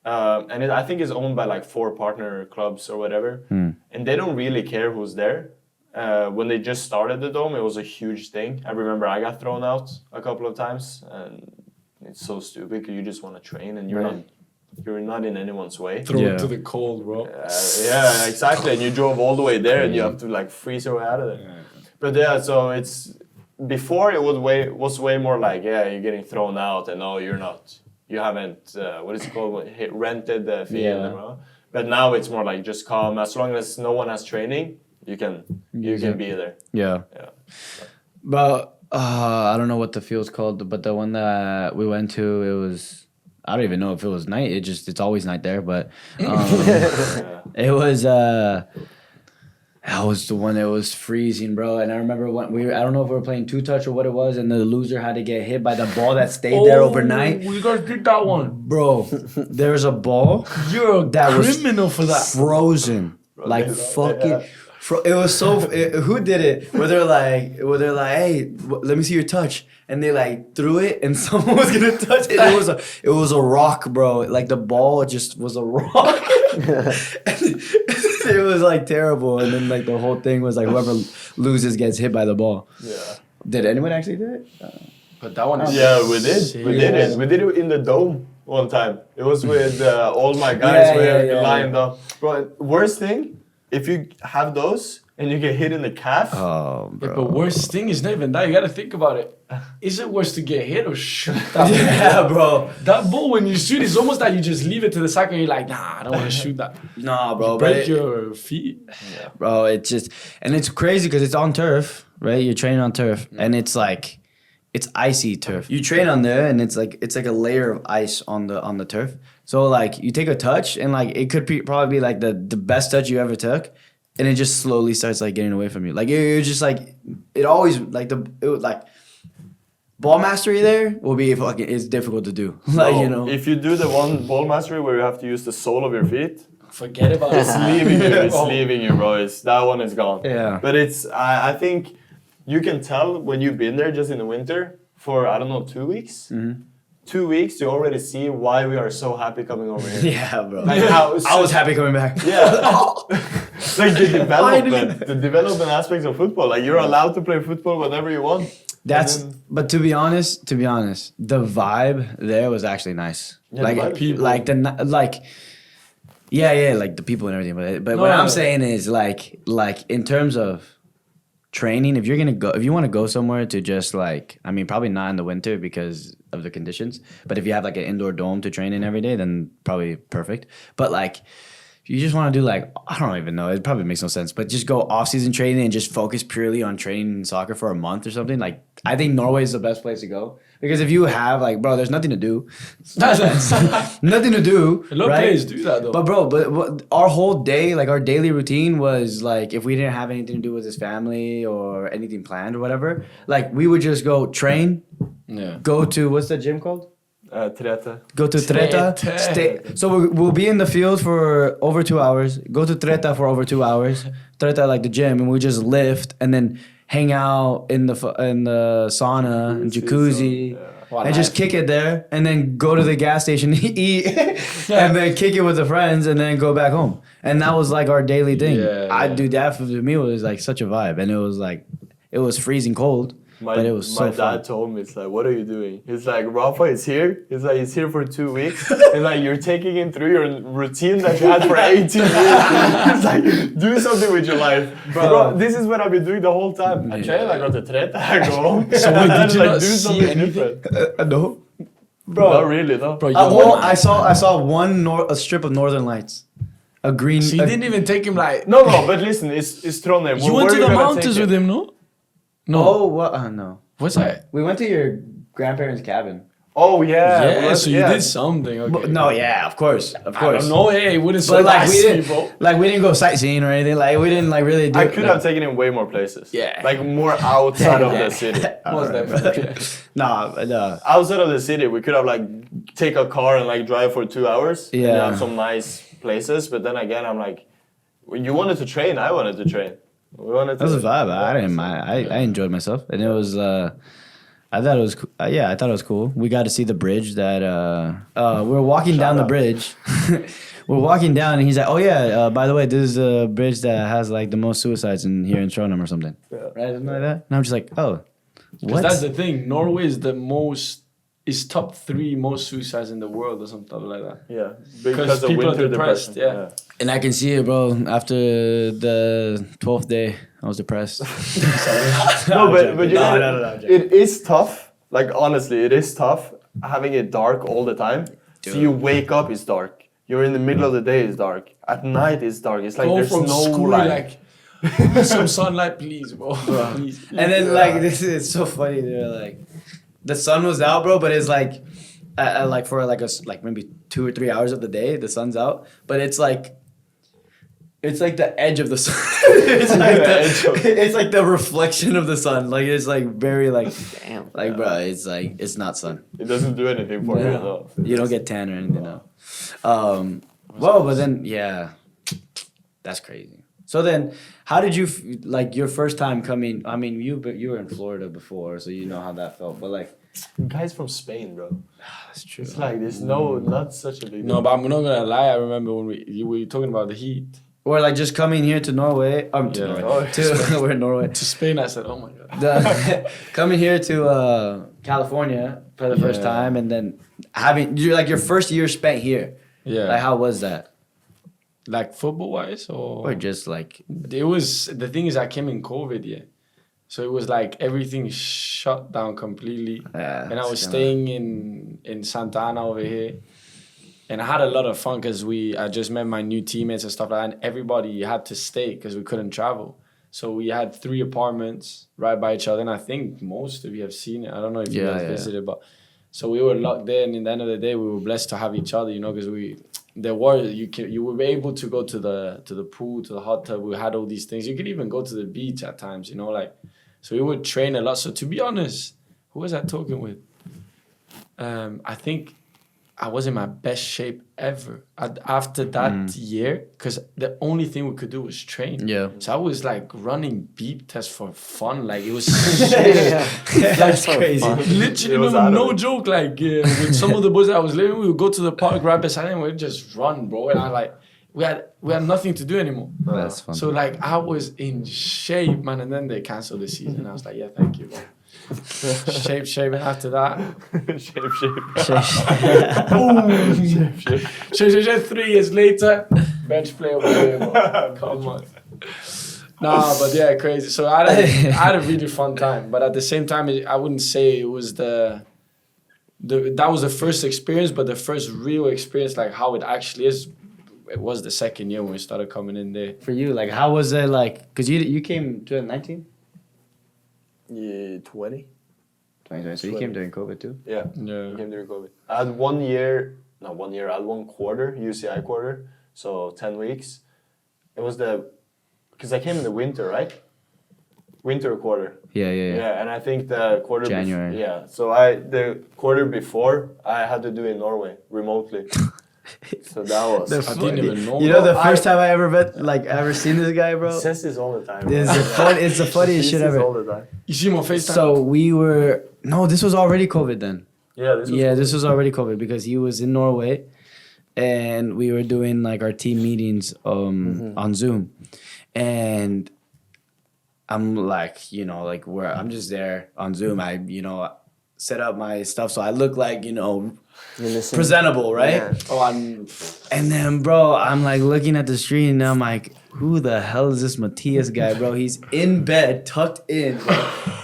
And I think it's owned by like 4 partner clubs or whatever, and they don't really care who's there. When they just started the dome, it was a huge thing. I remember I got thrown out a couple of times, and it's so stupid because you just want to train and you're not in anyone's way. Throw Yeah. it to the cold, bro. Yeah, exactly. And you drove all the way there, and you have to like freeze your way out of there. But yeah, so it's before it was way more like you're getting thrown out, and no, you're not. You haven't what is it called? Rented the field. Yeah. But now it's more like just come. As long as no one has training, you can be there. Yeah. Yeah. But I don't know what the field's called, but the one that we went to, it was. I don't even know if it was night. It's always night there, but it was. That was the one that was freezing, bro. And I remember when I don't know if we were playing 2-touch or what it was, and the loser had to get hit by the ball that stayed there overnight. We guys did that one. Bro, there was a ball You're a that was criminal for that. frozen, like fucking. It was so. Who did it? Where they're like, hey, let me see your touch, and they like threw it, and someone was gonna touch it. It was a rock, bro. Like the ball just was a rock. It was like terrible, and then like the whole thing was like whoever loses gets hit by the ball. Yeah. Did anyone actually do it? But that one is Yeah, we did. We did it. We did it in the dome one time. It was with all my guys lined up. Bro, worst thing, if you have those and you get hit in the calf. Oh, Yeah, bro. but worst thing is not even that. You gotta think about it. Is it worse to get hit or shoot that ball? Yeah, bro. That ball, when you shoot, it's almost like you just leave it to the side and you're like, nah, I don't want to shoot that. Nah, bro. Break your feet. Bro, it's just, and it's crazy because it's on turf, right? You're training on turf, and it's like, it's icy turf. You train on there, and it's like a layer of ice on the turf. So like, you take a touch, and like it could probably be like the best touch you ever took, and it just slowly starts like getting away from you. Like you're just like, it always like ball mastery there will be fucking. It's difficult to do. Like you know, If you do the one ball mastery where you have to use the sole of your feet, Forget about it's it. leaving you. It's Oh. leaving you, bro. That one is gone. Yeah. But I think you can tell when you've been there just in the winter for, I don't know, 2 weeks. 2 weeks, you already see why we are so happy coming over here. yeah, bro. Like how I was happy coming back. Yeah. Like the development aspects of football. Like you're allowed to play football whenever you want. But to be honest, the vibe there was actually nice. Yeah, like the vibe is people, like like the people and everything. But what I'm saying is like in terms of training, if you want to go somewhere to just like, I mean, probably not in the winter because of the conditions. But if you have like an indoor dome to train in every day, then probably perfect. But like, you just want to do like, I don't even know, it probably makes no sense, but just go off-season training and just focus purely on training soccer for a month or something. Like, I think Norway is the best place to go. Because if you have, like, bro, there's nothing to do. Nothing to do. A lot of players do that, though. But, bro, but our whole day, like, our daily routine was, like, if we didn't have anything to do with his family or anything planned or whatever, like, we would just go train, go to, what's that gym called? Treta. Go to Treta. So we'll be in the field for over 2 hours. Go to Treta for over 2 hours. Treta, like the gym, and we just lift and then hang out in the sauna and jacuzzi. And just kick it there, and then go to the gas station, eat, and then kick it with the friends, and then go back home. And that was like our daily thing. Yeah, I do that for me. It was like such a vibe, and it was freezing cold. But it was so my fun. dad told me, it's like, what are you doing? He's like, Rafa is here. He's like, he's here for 2 weeks. He's like, you're taking him through your routine that you had for 18 years. He's like, do something with your life. Bro, this is what I've been doing the whole time. I train, I go to treta, I go home. So wait, did you like, not do see something anything? different. No. Bro, not really, no. Bro, Well, I saw a strip of Northern Lights. A green. So you didn't even take him like. No, but listen, it's Trondheim. You went to the mountains with him, no? No. Oh, what? No. What's that? We went to your grandparents' cabin. Oh, yeah. Yeah, well, so you did something. Okay. But, no, yeah, of course. I don't know. Hey, it wouldn't But like we surprise me, didn't, bro. like we didn't go sightseeing or anything. Like we didn't like really do. I could have taken him way more places. Yeah. Like more outside of the city. Most definitely. Nah, Outside of the city, we could have like take a car and like drive for 2 hours. And Yeah. have some nice places. But then again, I'm like, when you wanted to train, I wanted to train. We wanted that was to. a vibe. I didn't mind. I enjoyed myself, and it was. I thought it was. Yeah, I thought it was cool. We got to see the bridge that. We're walking down the out. bridge. We're walking down, and he's like, "Oh yeah, by the way, this is a bridge that has like the most suicides in here in Trondheim or something." Yeah. Right, something like that. And I'm just like, "Oh, Because what?" that's the thing. Norway is the most. Is top 3 most suicides in the world or something like that. Yeah. Because of people are winter depressed, depression. yeah. And I can see it, bro. After the 12th day, I was depressed. No, but you know, no. it is tough. Like honestly, it is tough having it dark all the time. So you wake up, it's dark. You're in the middle of the day, it's dark. At night, it's dark. It's like Go there's from no school light. like some sunlight, please, bro. Please. And then like this is so funny. They're like, the sun was out, bro, but it's like, like for like maybe 2 or 3 hours of the day, the sun's out, but it's like the edge of the sun. It's like it's like the reflection of the sun. Like it's like very like damn. Like bro, it's like it's not sun. It doesn't do anything for you at all. You don't get tan or anything. No. Well, but then yeah, that's crazy. So then, how did you like your first time coming? I mean, you were in Florida before, so you know how that felt. But like, Guys from Spain, bro. that's true. It's like there's not such a big No, but I'm not gonna lie. I remember when we were talking about the heat Or like just coming here to Norway. To Yeah. Norway. Oh, To we're in Norway. to Spain. I said, "Oh my god." Coming here to California for the first Yeah. time, and then having your first year spent here. Yeah. Like how was that? Like football wise, Or just like it was. The thing is, I came in COVID, yeah. So it was like everything shut down completely. And I was staying in Santa Ana over here. And I had a lot of fun because I just met my new teammates and stuff like that. And everybody had to stay because we couldn't travel. So we had 3 apartments right by each other. And I think most of you have seen it. I don't know if you guys visited, but so we were locked in. In the end of the day, we were blessed to have each other, because you were able to go to the pool, to the hot tub. We had all these things. You could even go to the beach at times, So we would train a lot. So to be honest, who was I talking with? I think I was in my best shape ever after that year, because the only thing we could do was train. Yeah. So I was like running beep tests for fun. Like it was that's crazy. literally no joke. Like with some of the boys that I was living, we would go to the park, grab beside and we'd just run, bro. And we had nothing to do anymore. That's fun. So like I was in shape, man, and then they canceled the season. I was like, yeah, thank you, bro. shape, and after that, shape. 3 years later, bench play over here, bro. Come on. Nah, but yeah, crazy. So I had a really fun time, but at the same time, I wouldn't say it was that was the first experience, but the first real experience, like how it actually is. It was the second year when we started coming in there. For you, like how was it like? Because you came 2019? Yeah, 20. 2020. So you came during COVID too? Yeah. Yeah. I came during COVID. I had 1 year, not 1 year, I had 1 quarter, UCI quarter, so 10 weeks. It was because I came in the winter, right? Winter quarter. Yeah. Yeah, and I think the quarter January. So the quarter before, I had to do in Norway, remotely. So that was... I didn't even know. You know the first time I ever seen this guy, bro? He says this all the time. It's the funniest shit ever. all the time. You see him on FaceTime? So this was already COVID then. Yeah, This was already COVID because he was in Norway, and we were doing like our team meetings on Zoom, and I'm like, you know, like where I'm just there on Zoom. I, you know, set up my stuff so I look like, you know, You're listening. presentable, right? Yeah. Oh, I'm. And then, bro, I'm like looking at the screen and I'm like, who the hell is this Mathias guy, bro? He's in bed, tucked in, bro.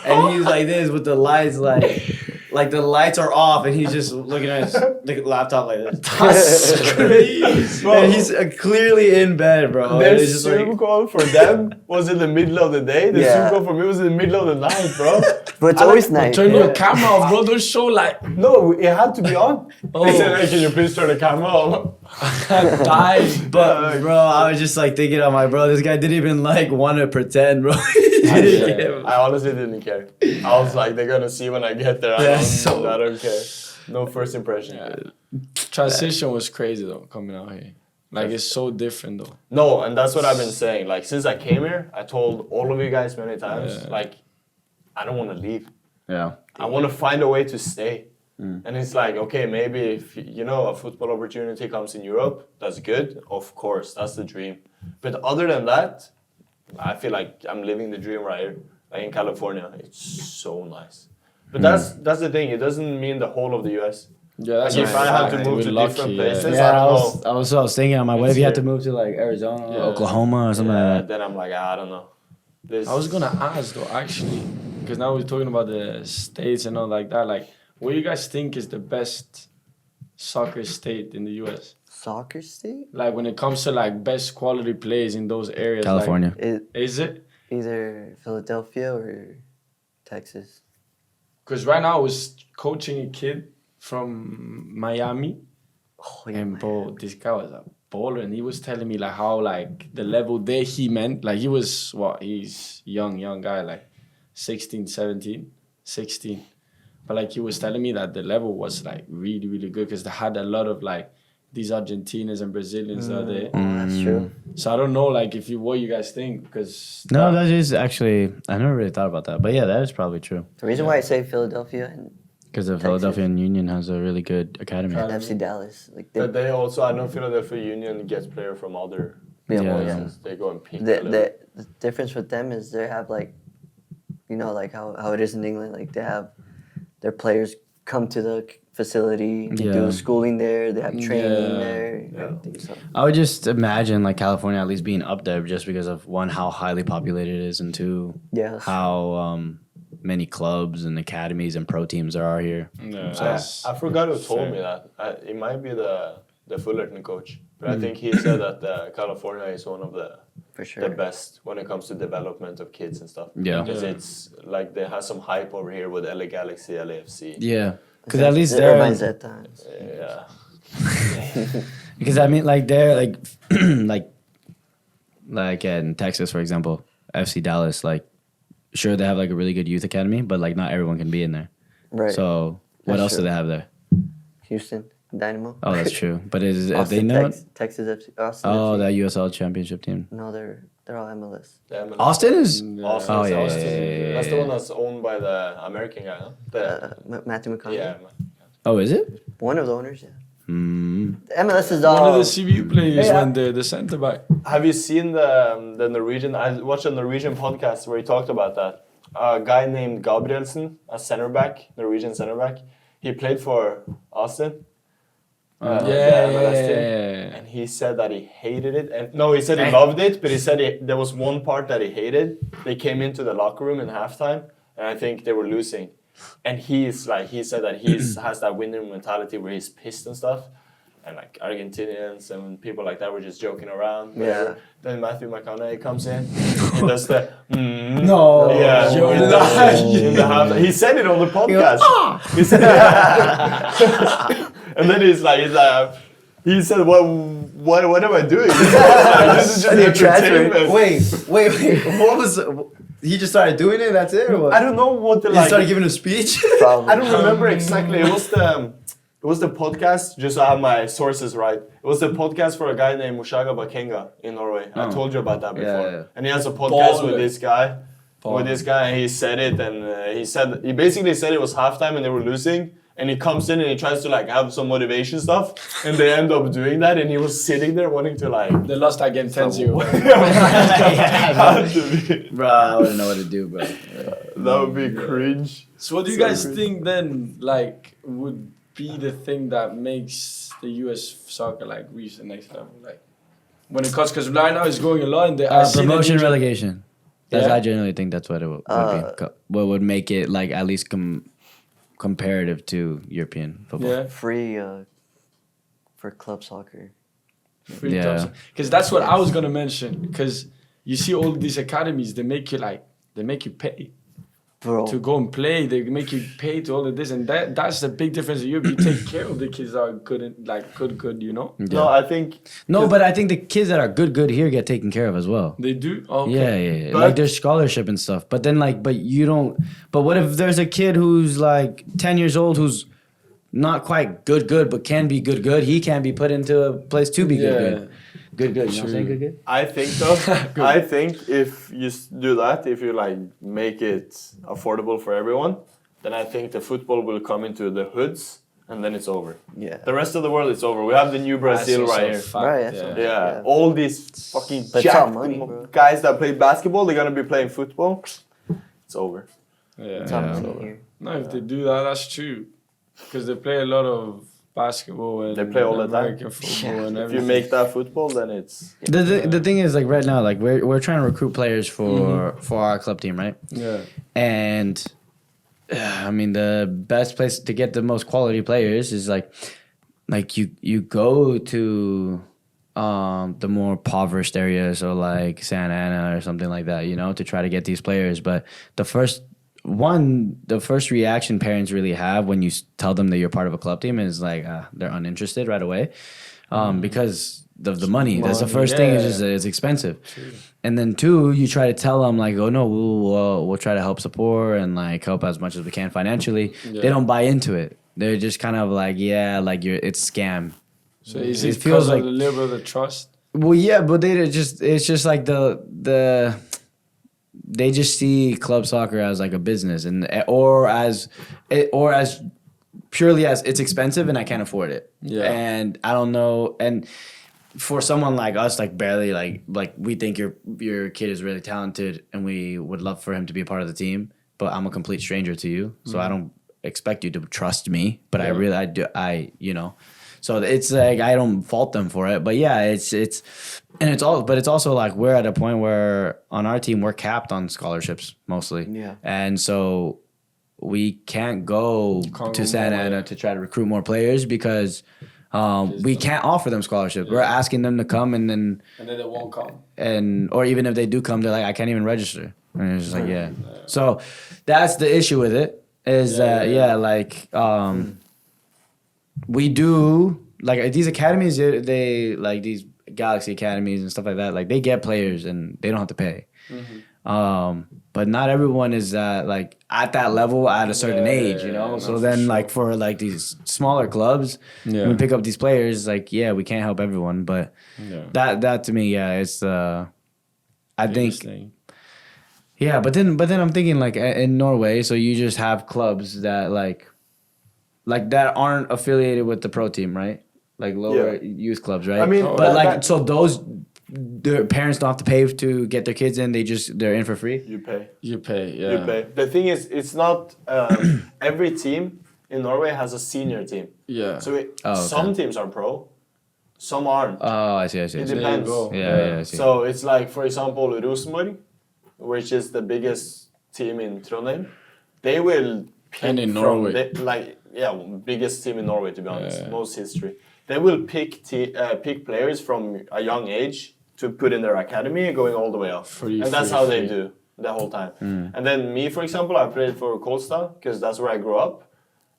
And he's like this with the lights, like the lights are off, and he's just looking at his laptop like this. That's crazy. Bro. And he's clearly in bed, bro. And Their it's just Zoom like, call for them was in the middle of the day. The Yeah. Zoom call for me was in the middle of the night, bro. But it's I always like- night. Turn yeah. your camera off, bro. Don't show like No, it had to be on. Oh. They said, hey, can you please turn the camera on? die. but bro, I was just like thinking, I'm like, bro, this guy didn't even like want to pretend, bro. He didn't care. I honestly didn't care. I was like, they're gonna see when I get there. Yeah, I don't care. No first impression. Yeah. Transition was crazy though, coming out here. Like it's so different though. No, and that's what I've been saying. Like since I came here, I told all of you guys many times, Yeah. like, I don't want to leave. Yeah. I want to find a way to stay. And it's like, okay, maybe if you know a football opportunity comes in Europe, that's good. Of course, that's the dream. But other than that, I feel like I'm living the dream right here. Like in California, it's so nice. But that's the thing. It doesn't mean the whole of the US. Yeah, that's Like if I had to move We're to lucky, different yeah. places, Yeah, I I don't know. was thinking, I'm like, what if you had to Yeah. move to like Arizona, Yeah. Oklahoma, or something Yeah, like that? then I'm like, I don't know. This, I was gonna ask though, actually, because now we're talking about the states and all like that. Like, what do you guys think is the best soccer state in the US? Soccer state? Like when it comes to like best quality plays in those areas. California. It, Like, is it? either Philadelphia or Texas. Because right now I was coaching a kid from Miami, Oh, and bro, this guy was a baller, and he was telling me like how like the level that he meant. Like he was he's young guy, like 16, 17, 16. But like he was telling me that the level was like really, really good because they had a lot of like these Argentinians and Brazilians that are there. Oh, that's true. So I don't know like if you what you guys think because No, that is actually, I never really thought about that. But yeah, that is probably true. The reason why I say Philadelphia and Because the Philadelphia Union has a really good academy. FC Dallas, like But they also, I know Philadelphia Union gets player from other Yeah, well, places. They go and peak. the difference with them is they have like, you know, like how it is in England. Like they have their players come to the facility, they Yeah. do schooling there, they have training Yeah. there, everything. So I would just imagine like California at least being up there just because of one, how highly populated it is, and two, yeah, that's how many clubs and academies and pro teams there are here. yeah, I forgot who told me that. It might be the Fullerton coach. But I think he said that California is one of for sure. the best when it comes to development of kids and stuff. Yeah. Because it's like they have some hype over here with LA Galaxy, LAFC. Yeah. Because at least it they're reminds that times. Yeah. because I mean like they're like like in Texas, for example, FC Dallas, like sure they have like a really good youth academy, but like not everyone can be in there. Right. So what That's else do true. they have there? Houston Dynamo. Oh, that's true. But is Austin, they know? Texas FC. Austin Oh, FC. that USL championship team. No, they're all MLS. Yeah, MLS. Austin is. Austin Oh, is yeah, Austin. yeah, yeah, That's the yeah. one that's owned by the American guy, huh? Matthew McConaughey. Yeah. Oh, is it? One of the owners. Yeah. Hmm. The MLS is one all. of the CBU players Yeah. when the center back. Have you seen the Norwegian? I watched a Norwegian podcast where he talked about that. A guy named Gabrielsen, a center back, Norwegian center back. He played for Austin. the MLS team. And he said that he hated it. And no, he said he loved it, but he said there was one part that he hated. They came into the locker room in halftime, and I think they were losing. And he said that he has that winning mentality where he's pissed and stuff. And like Argentinians and people like that were just joking around. Whatever. Then Matthew McConaughey comes in and does the No. yeah, You're in the half. He said it on the podcast. He said and then he's like he said, what am I doing? This is just entertainment. Wait. What was? He just started doing it. That's it, or what? I don't know what the He like. started giving a speech. Probably. I don't remember exactly. It was the podcast. Just so I have my sources right. It was the podcast for a guy named Mushaga Bakenga in Norway. I told you about that before. Yeah. And he has a podcast with Baller. this guy. Baller. With this guy, and he said it, and he basically said it was halftime and they were losing, And he comes in and he tries to like have some motivation stuff, and they end up doing that. And he was sitting there wanting to like. They lost that game 10-0. Had to be. Bro, I wouldn't know what to do, bro. That would be cringe. So what do you guys think then, like, would be the thing that makes the US soccer, like, reach the next level? Like, when it comes, because right now it's going a lot, and Promotion, relegation. That's, Yeah. I generally think that's what it would be. What would make it, like, at least comparative to European football. Yeah. Free for club soccer. Yeah. Because that's what I was gonna mention. Because you see all these academies, they make you pay Bro. to go and play. They make you pay to all of this, and that's the big difference in Europe. You take care of the kids that are good, and, like good, you know. No, I think. No, but I think the kids that are good here get taken care of as well. They do. Oh, okay. Yeah. But- Like there's scholarship and stuff. But then but you don't. But what if there's a kid who's like 10 years old who's not quite good, but can be good? He can be put into a place to be good. Good. You know what I'm saying? Good. I think though. I think if you do that, if you like make it affordable for everyone, then I think the football will come into the hoods, and then it's over. Yeah. The rest of the world, it's over. We have the new Brazil That's also right a here. fact, Right, that's yeah. what- Yeah, Yeah. all these fucking But it's all jacked money, bro. guys that play basketball, they're gonna be playing football. It's over. Yeah. Top Yeah. money here. No, if they do that, that's true. Because they play a lot of basketball and They play all the time. American football and If everything. you make that football, then it's The thing is, like right now, like we're trying to recruit players for our club team, right? Yeah. And I mean, the best place to get the most quality players is like you go to the more impoverished areas, or like Santa Ana or something like that, you know, to try to get these players. But the first reaction parents really have when you tell them that you're part of a club team is like they're uninterested right away, because of the money. That's the first thing. Is just that it's expensive. True. And then two, you try to tell them like, oh no, we'll try to help support and like help as much as we can financially. Yeah. They don't buy into it. They're just kind of like, yeah, like it's scam. So is It it feels feels like- like a little bit of the trust? Well, yeah, but it's just like they just see club soccer as like a business, or as purely as it's expensive and I can't afford it. Yeah. And I don't know. And for someone like us, like barely like we think your kid is really talented and we would love for him to be a part of the team, but I'm a complete stranger to you, so I don't expect you to trust me. But I do, you know. So it's like I don't fault them for it, but yeah, it's also like we're at a point where on our team we're capped on scholarships mostly. Yeah. And so we can't go to Santa Ana to try to recruit more players because we can't offer them scholarships. We're asking them to come and then And then they won't come. or even if they do come, they're like, I can't even register. And it's just like, yeah. So that's the issue with it is we do like these academies, they like these Galaxy academies and stuff like that. Like they get players and they don't have to pay. But not everyone is like at that level at a certain age, you know. no, So for then sure. like for like these smaller clubs, when we pick up these players, like we can't help everyone, but that to me, it's I think. Yeah, but then I'm thinking like in Norway, so you just have clubs that like that aren't affiliated with the pro team, right? Like lower youth clubs, right? I mean, so those their parents don't have to pay to get their kids in; they're in for free. you pay. You pay, yeah. You pay. The thing is, it's not every team in Norway has a senior team. Yeah. So okay. some teams are pro, some aren't. Oh, I see. It There you depends. go. Yeah, I see. So it's like, for example, Rosenborg, which is the biggest team in Trondheim, they will pick And in from Norway. biggest team in Norway, to be honest, Yeah. most history. They will pick players from a young age to put in their academy, going all the way up. Free, and that's free, how they free. do the whole time. And then me, for example, I played for Kolstad because that's where I grew up.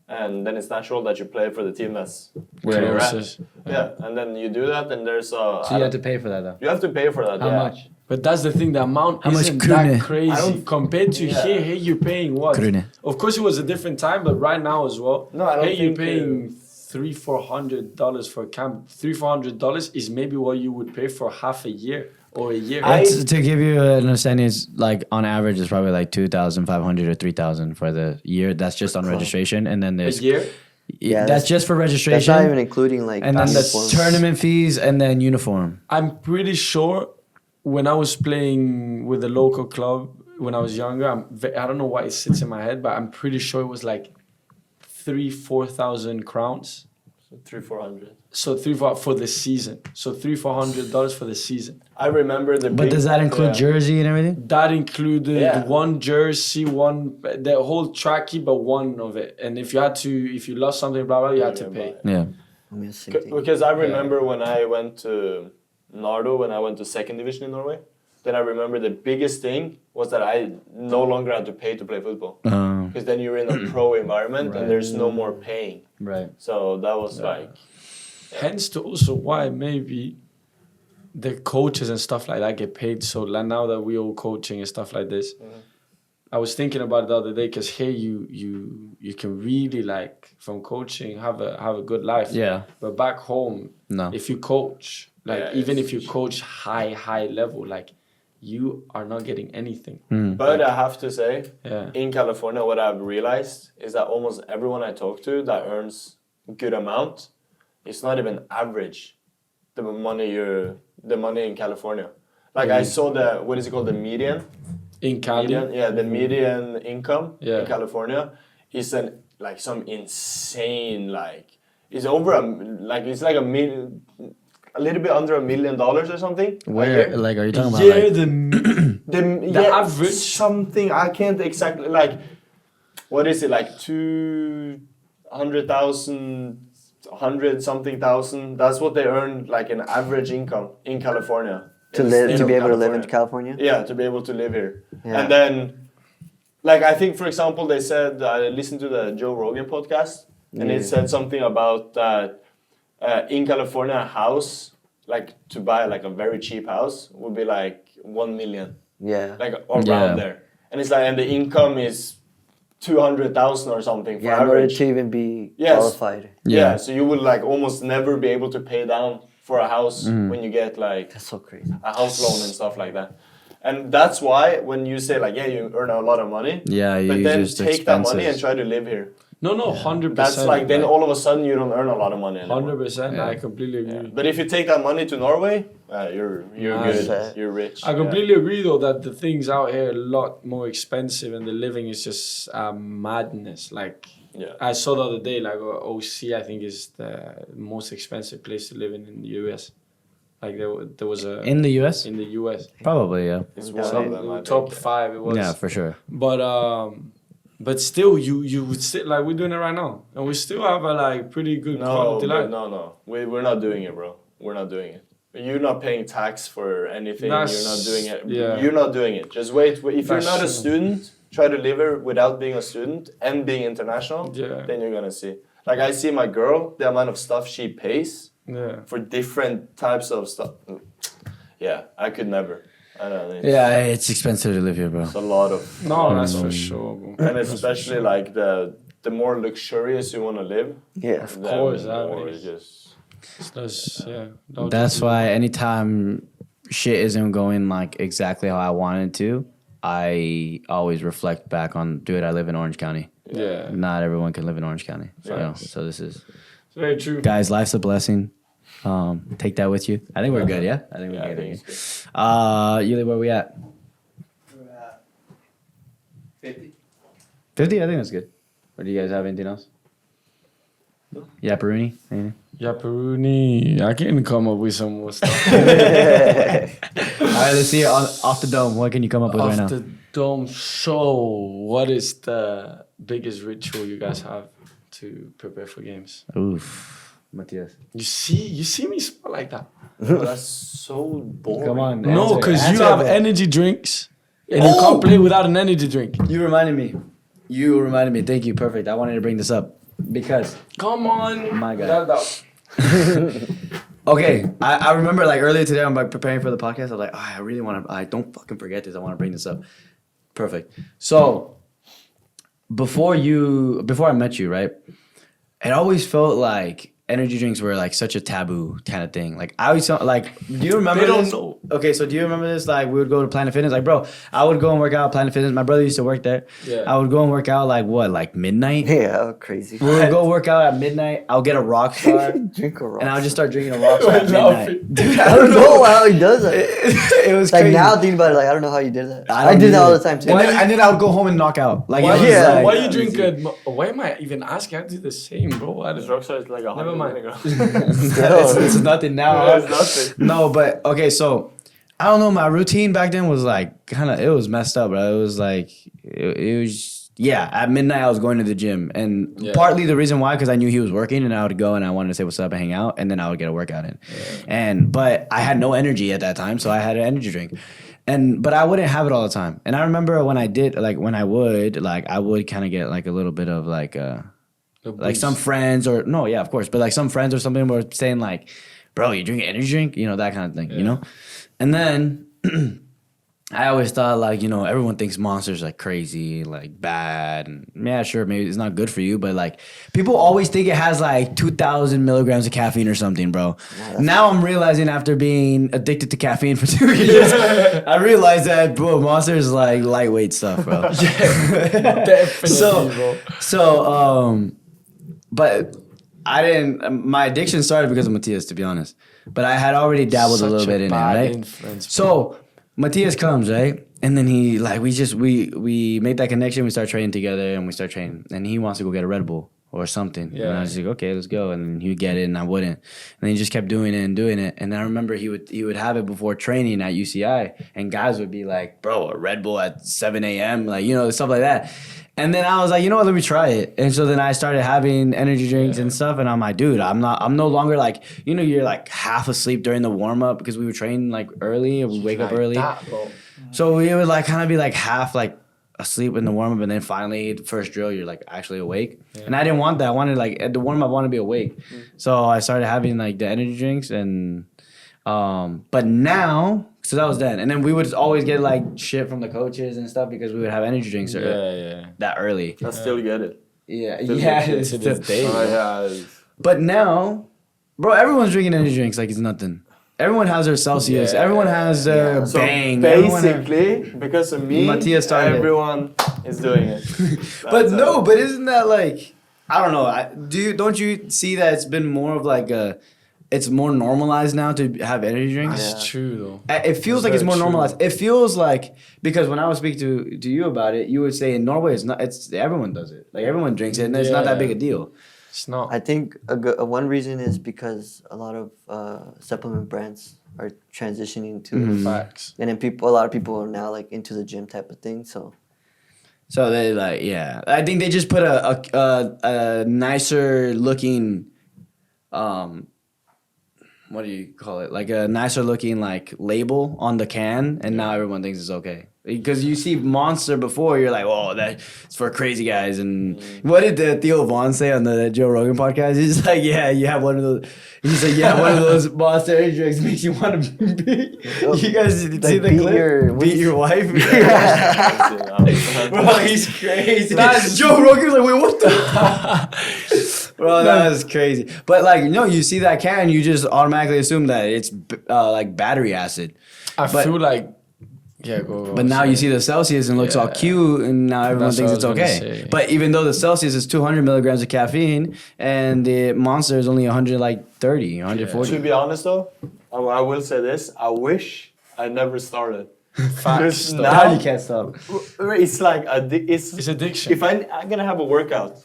And then it's natural that you play for the team that's where you're at. Closest. Yeah, and then you do that, and there's a. So you have to pay for that though. You have to pay for that. How yeah. much? But that's the thing, the amount How much isn't krone? that crazy compared to Yeah. here. Here you're paying what? Krone. Of course, it was a different time, but right now as well. No, I don't Here you're think, paying $300-400 for a camp. $300-400 is maybe what you would pay for half a year or a year. To give you an understanding, it's like on average, it's probably like 2,500 or 3,000 for the year. That's just on registration, and then A there's year? Yeah, that's just for registration. That's not even including like and then the uniforms. tournament fees and then uniform. I'm pretty sure when I was playing with the local club when I was younger, I don't know why it sits in my head, but I'm pretty sure it was like 3,000-4,000 crowns. So 300-400. So 3-4 for the season. So $300-400 for the season. I remember the. But does that include jersey and everything? That included Yeah. one jersey, the whole trackie, but one of it. And if you lost something, blah blah, you had to pay. Yeah. I mean, it's the same thing. Because I remember when I went to Nardo, when I went to second division in Norway, then I remember the biggest thing was that I no longer had to pay to play football. Because then you're in a pro environment and there's no more paying. Right. So that was like. Hence to also why maybe the coaches and stuff like that get paid. So like now that we all coaching and stuff like this, I was thinking about it the other day because here you can really like from coaching have a good life. Yeah. But back home, No. if you coach even it's if you coach high level, like you are not getting anything. But I have to say, Yeah. in California, what I've realized is that almost everyone I talk to that earns a good amount, it's not even average. The money in California. Like I saw what is it called, the median? In Cali. The median income Yeah. in California is some insane it's over it's like a little bit under $1 million or something. Where, like, are you talking about? Yeah, Like, the average something I can't exactly what is it like 200,000, 100 something thousand? That's what they earn like an average income in California. To be able to live in California? Yeah, to be able to live here. Yeah. And then, I think, for example, they said, I listened to the Joe Rogan podcast, and it said something about that in California, a house, to buy a very cheap house, would be like 1 million. Yeah. Around there. And it's and the income is 200,000 or something for Yeah, in order average. to even be Yes. qualified. Yeah, so you would almost never be able to pay down for a house when you get That's so crazy. a house loan and stuff like that. And that's why when you say you earn a lot of money, Yeah, but you then just take that money and expenses. try to live here. No, 100%. That's then all of a sudden you don't earn a lot of money anymore. 100%. I completely agree. Yeah. But if you take that money to Norway, you're good. Nice. You're rich. I completely agree though that the things out here are a lot more expensive and the living is just madness. Yeah. I saw the other day OC I think is the most expensive place to live in the US. There was a In the US? in the US. Probably, yeah. It's one of them. I Top think. 5 it was. Yeah, for sure. But still you would still we're doing it right now and we still have a pretty good No, quality but life. no. We're not doing it, bro. We're not doing it. You're not paying tax for anything. That's- You're not doing it. yeah. You're not doing it. Just wait. If you're That's not a true. student, try to live here without being a student and being international. Yeah. Then you're gonna see. I see my girl, the amount of stuff she pays Yeah. for different types of stuff. Yeah, I could never. I don't know. Yeah, it's expensive to live here, bro. It's a lot of. No, that's for sure. Bro. And especially the more luxurious you want to live. Yeah. Of course, the that more is. it just. That's why anytime shit isn't going exactly how I wanted to, I always reflect back on, dude, I live in Orange County. Yeah. Not everyone can live in Orange County. Yes. So this is, It's very true. guys, life's a blessing. Take that with you. I think we're good, yeah? I think we're I good. think it's good. Yuli, where we at? 50? I think that's good. Or do you guys have anything else? Yeah, Peruni? Anything? Yeah, Peruni. I can come up with some more stuff. All right, let's see. Off the dome, what can you come up with right now? Off the dome show, what is the biggest ritual you guys have to prepare for games? Oof. Matthias. You see me smile like that. That's so boring. Come on. No, answer- because you answer have it. energy drinks and you can't play without an energy drink. You reminded me. Thank you. Perfect. I wanted to bring this up because Come on. My God. That. okay, I remember earlier today I'm preparing for the podcast. I was like, I really want to. I don't fucking forget this. I want to bring this up. Perfect. So before I met you, right? It always felt like energy drinks were like such a taboo kind of thing. Like I always saw, like, do you remember They don't this? know. Okay, so do you remember this? Like we would go to Planet Fitness. Like, bro, I would go and work out at Planet Fitness. My brother used to work there. Yeah. I would go and work out like what, like midnight. Yeah, crazy. We would go work out at midnight. I'll get a Rockstar, Drink a rock. and I'll just start drinking a Rockstar at midnight. Dude, I don't know how he does that. it was Like crazy. now thinking about it, like I don't know how you did that. I I don't did that either. all the time too. And then I would go home and knock out. Like, Why, it was Yeah. like, why you drink why am I even asking? I do the same, bro. I This don't, Rockstar is like a Never mind. it's nothing now. Yeah, it's nothing. No, but okay, so I don't know. My routine back then was like kind of, it was messed up, bro. It was like, it was, yeah, at midnight I was going to the gym. And Yeah. partly the reason why, because I knew he was working and I would go and I wanted to say what's up and hang out. And then I would get a workout in. But I had no energy at that time. So I had an energy drink. But I wouldn't have it all the time. And I remember when I did, like when I would kind of get like a little bit of like some friends or no, yeah, of course, but like some friends or something were saying like, bro, you drink an energy drink, you know, that kind of thing, you know? And then I always thought like, you know, everyone thinks Monster's like crazy, like bad. And yeah, sure, maybe it's not good for you, but like people always think it has like 2,000 milligrams of caffeine or something, bro. Now I'm realizing after being addicted to caffeine for 2 years, I realized that, bro, Monster is like lightweight stuff, bro. definitely, bro. But I didn't. My addiction started because of Mathias, to be honest. But I had already dabbled a little bit in it, bad right? influence, bro. So Mathias comes, right, and then he like we made that connection. We start training together, and we start training. And he wants to go get a Red Bull or something. Yeah. And I was like, okay, let's go. And then he would get it, and I wouldn't. And then he just kept doing it and doing it. And I remember he would have it before training at UCI, and guys would be like, bro, a Red Bull at 7 a.m., like, you know, stuff like that. And then I was like, you know what, let me try it. And so then I started having energy drinks and stuff. And I'm like, dude, I'm no longer like, you know, you're like half asleep during the warm up because we were training like early or we wake up Like early. that, bro. So we would like kind of be like half like asleep in the warm up. And then finally the first drill, you're like actually awake. Yeah. And I didn't want that. I wanted like at the warm up, I want to be awake. So I started having like the energy drinks and, but now, so that was then. And then we would always get like shit from the coaches and stuff because we would have energy drinks that early. I still get it. Yeah, Still yeah. get it it's to this still- day. Yeah. But now, bro, everyone's drinking energy drinks like it's nothing. Everyone has their Celsius. Yeah. Everyone has their So Bang. Everyone has- basically, because of me, Mathias started it. everyone is doing it. but That's no, it. but isn't that like, I don't know. Don't you see that it's been more of like it's more normalized now to have energy drinks? That's true, though. It feels That's like it's very more true. normalized. It feels like, because when I would speak to you about it, you would say in Norway it's everyone does it. Like everyone drinks it and it's not that big a deal. It's not. I think one reason is because a lot of supplement brands are transitioning to, Facts. and then a lot of people are now like into the gym type of thing. So So they like, yeah. I think they just put a nicer looking, what do you call it? Like a nicer looking like label on the can, and now everyone thinks it's okay. Because you see Monster before, you're like, oh, that's for crazy guys. And what did Theo Vaughn say on the Joe Rogan podcast? He's like, yeah, you have one of those. He's like, yeah, one of those Monster energy drinks makes you want to be. You guys see the beat clip? Beat your wife? Bro, he's crazy. Joe Rogan's like, wait, what the? Bro, that was crazy. But like, you see that can, you just automatically assume that it's like battery acid. I But- feel like, yeah, go. But now you see the Celsius and it looks all Yeah. cute, and now everyone That's thinks what it's I was okay. gonna say. But even though the Celsius is 200 milligrams of caffeine, and the Monster is only 130, 140. To be honest though, I will say this: I wish I never started. Facts. though. now- Now you can't stop. It's like It's addiction. If I'm gonna have a workout,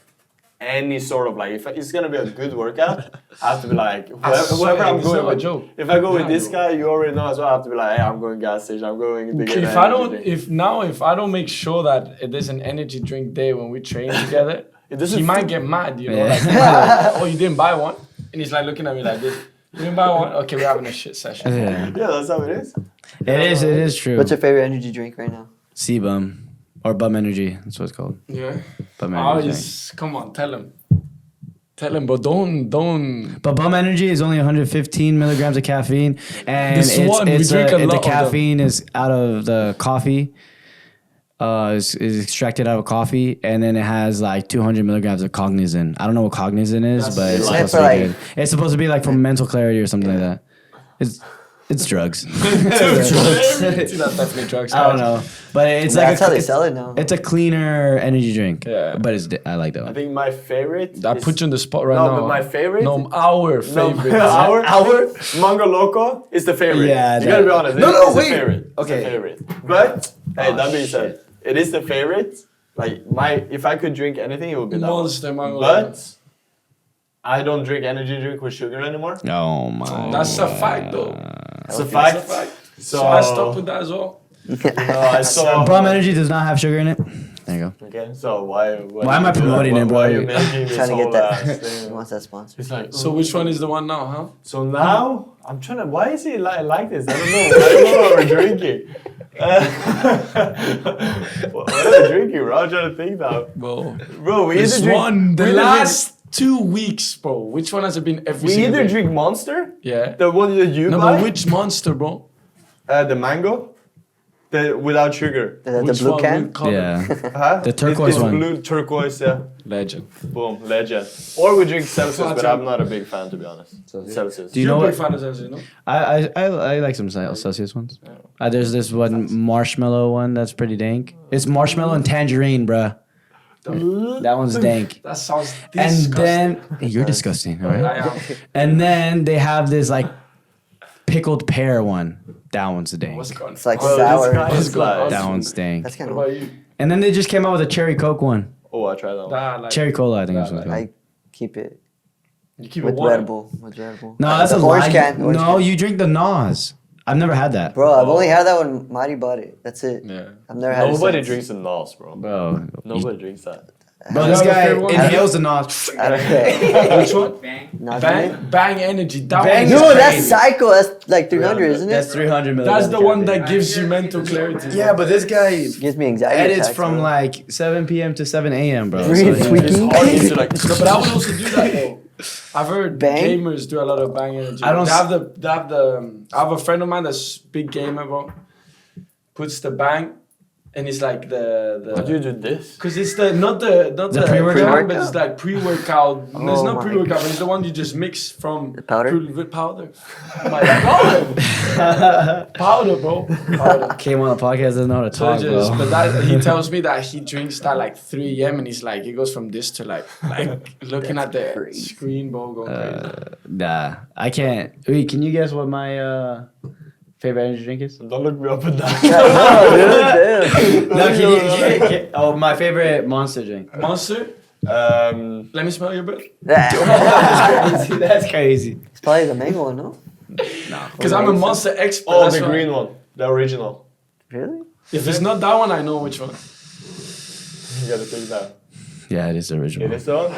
any sort of like, if it's gonna be a good workout, I have to be like, whoever I'm it's going not a with. joke. If I go with Yeah, this bro. guy, you already know as well. I have to be like, hey, I'm going gas station. I'm going to get If an I don't, energy drink. if I don't make sure that there's an energy drink day when we train together, It doesn't he might feel- get mad, you know. Yeah. Like, he might like, oh, you didn't buy one, and he's like looking at me like this. You didn't buy one? Okay, we're having a shit session. Yeah. Yeah, that's how it is. It is true. what's your favorite energy drink right now? C-Bum. Or Bum Energy. That's what it's called. Yeah. Bum I Energy. always come on, tell him. Tell him, but don't. But Bum Energy is only 115 milligrams of caffeine, and This one, we drink a lot the of them. caffeine is out of the coffee. is extracted out of coffee, and then it has like 200 milligrams of cognizin. I don't know what cognizin is, That's but it's like supposed to be for, good. It's supposed to be like for mental clarity or something like that. It's drugs. That's definitely drugs. I don't know, but it's That's like how they sell it now. It's a cleaner energy drink. Yeah. But I like that I one. think my favorite. I is- put you on the spot right No, now. but my favorite- No, our favorite. our Mango Loco is the favorite. Yeah, you gotta be honest. It's the favorite. It's Okay. the favorite. But hey, that being said, it is the favorite. Like if I could drink anything, it would be that one. Monster Mango. But I don't drink energy drink with sugar anymore. Oh my. That's a fact, though. It's a That's fact. a fact. So, So I stopped with that as well. I saw. Bomb Energy does not have sugar in it. There you go. Okay, so why am I promoting it, bro? Why are you making this Trying to whole get that. thing? He wants that sponsor. It's like So which one is the one now, huh? So now I'm trying to. Why is he like this? I don't know. I don't know what we're drinking. What are we drinking, bro? I'm trying to think now. Bro, we This either drink. one, the we either last 2 weeks, bro. Which one has it been every We single either day? drink Monster, Yeah. the one that you No, buy, but which monster, bro? the mango, the without sugar. Is that the Which blue one? can? What color? Yeah. Huh? The turquoise it's one. blue turquoise, yeah. Legend. Boom, legend. Or we drink Celsius, but I'm not a big fan to be honest. Celsius. Do you You're know a big what? fan of Celsius, no? I like some Celsius ones. There's this one marshmallow one that's pretty dank. It's marshmallow and tangerine, bruh. That one's dank. That sounds And disgusting. then you're disgusting, all I right? am. And then they have this like pickled pear one. That one's dank. What's going on? It's like Oh, sour. this guy is like. That one's dank. That's kind What of. about you? And then they just came out with a cherry Coke one. Oh, I tried that one. That, like, Cherry cola, I think That, it's what it's like, called. I keep it you keep with it warm. Red Bull. With Red Bull. No, that's The a orange lie. can, orange No, can. you drink the Nas. I've never had that. Bro, I've only had that when Marty bought it. That's it. Yeah. I've never had it. Nobody since. drinks the NOS, bro. Bro, Nobody drinks that. bro, this You have a guy favorite one? inhales the Nas. I don't care. Which one? Not Bang Energy. That Bang one No, is that's crazy. Psycho. That's like 300, isn't That's it? 300 milligrams. That's the one that gives you mental clarity. Yeah, but this guy Gives me anxiety edits attacks, from bro. like 7 p.m. to 7 a.m., bro. Really? So, Tweaking? It's hard to like. No, but I would also do that though. I've heard Bang? gamers do a lot of Bang Energy. I don't They have the. I have a friend of mine that's big gamer, bro. Puts the Bang, and it's like Why do you the. do this? Cause it's not the pre-workout? but it's like pre-workout. It's Oh not my pre-workout, but it's the one you just mix from The powder? With powder. Oh my god, powder, bro. Powder. came on the podcast, doesn't know how to So talk, just, bro. but that he tells me that he drinks that like 3 a.m. and he's like he goes from this to like looking at the crazy. screen, bro, going crazy. Nah, I can't. Wait, can you guess what my favorite energy drink is? Don't look me up and down. No, dude, No, can oh, my favorite monster drink. Monster, Um, let me smell your breath. damn. That's crazy. It's probably the mango one, no? Because I'm a monster expert. oh, that's the why. green one, the original. Really? If it's not that one, I know which one. You gotta think that. Yeah, it is the original. It is the one.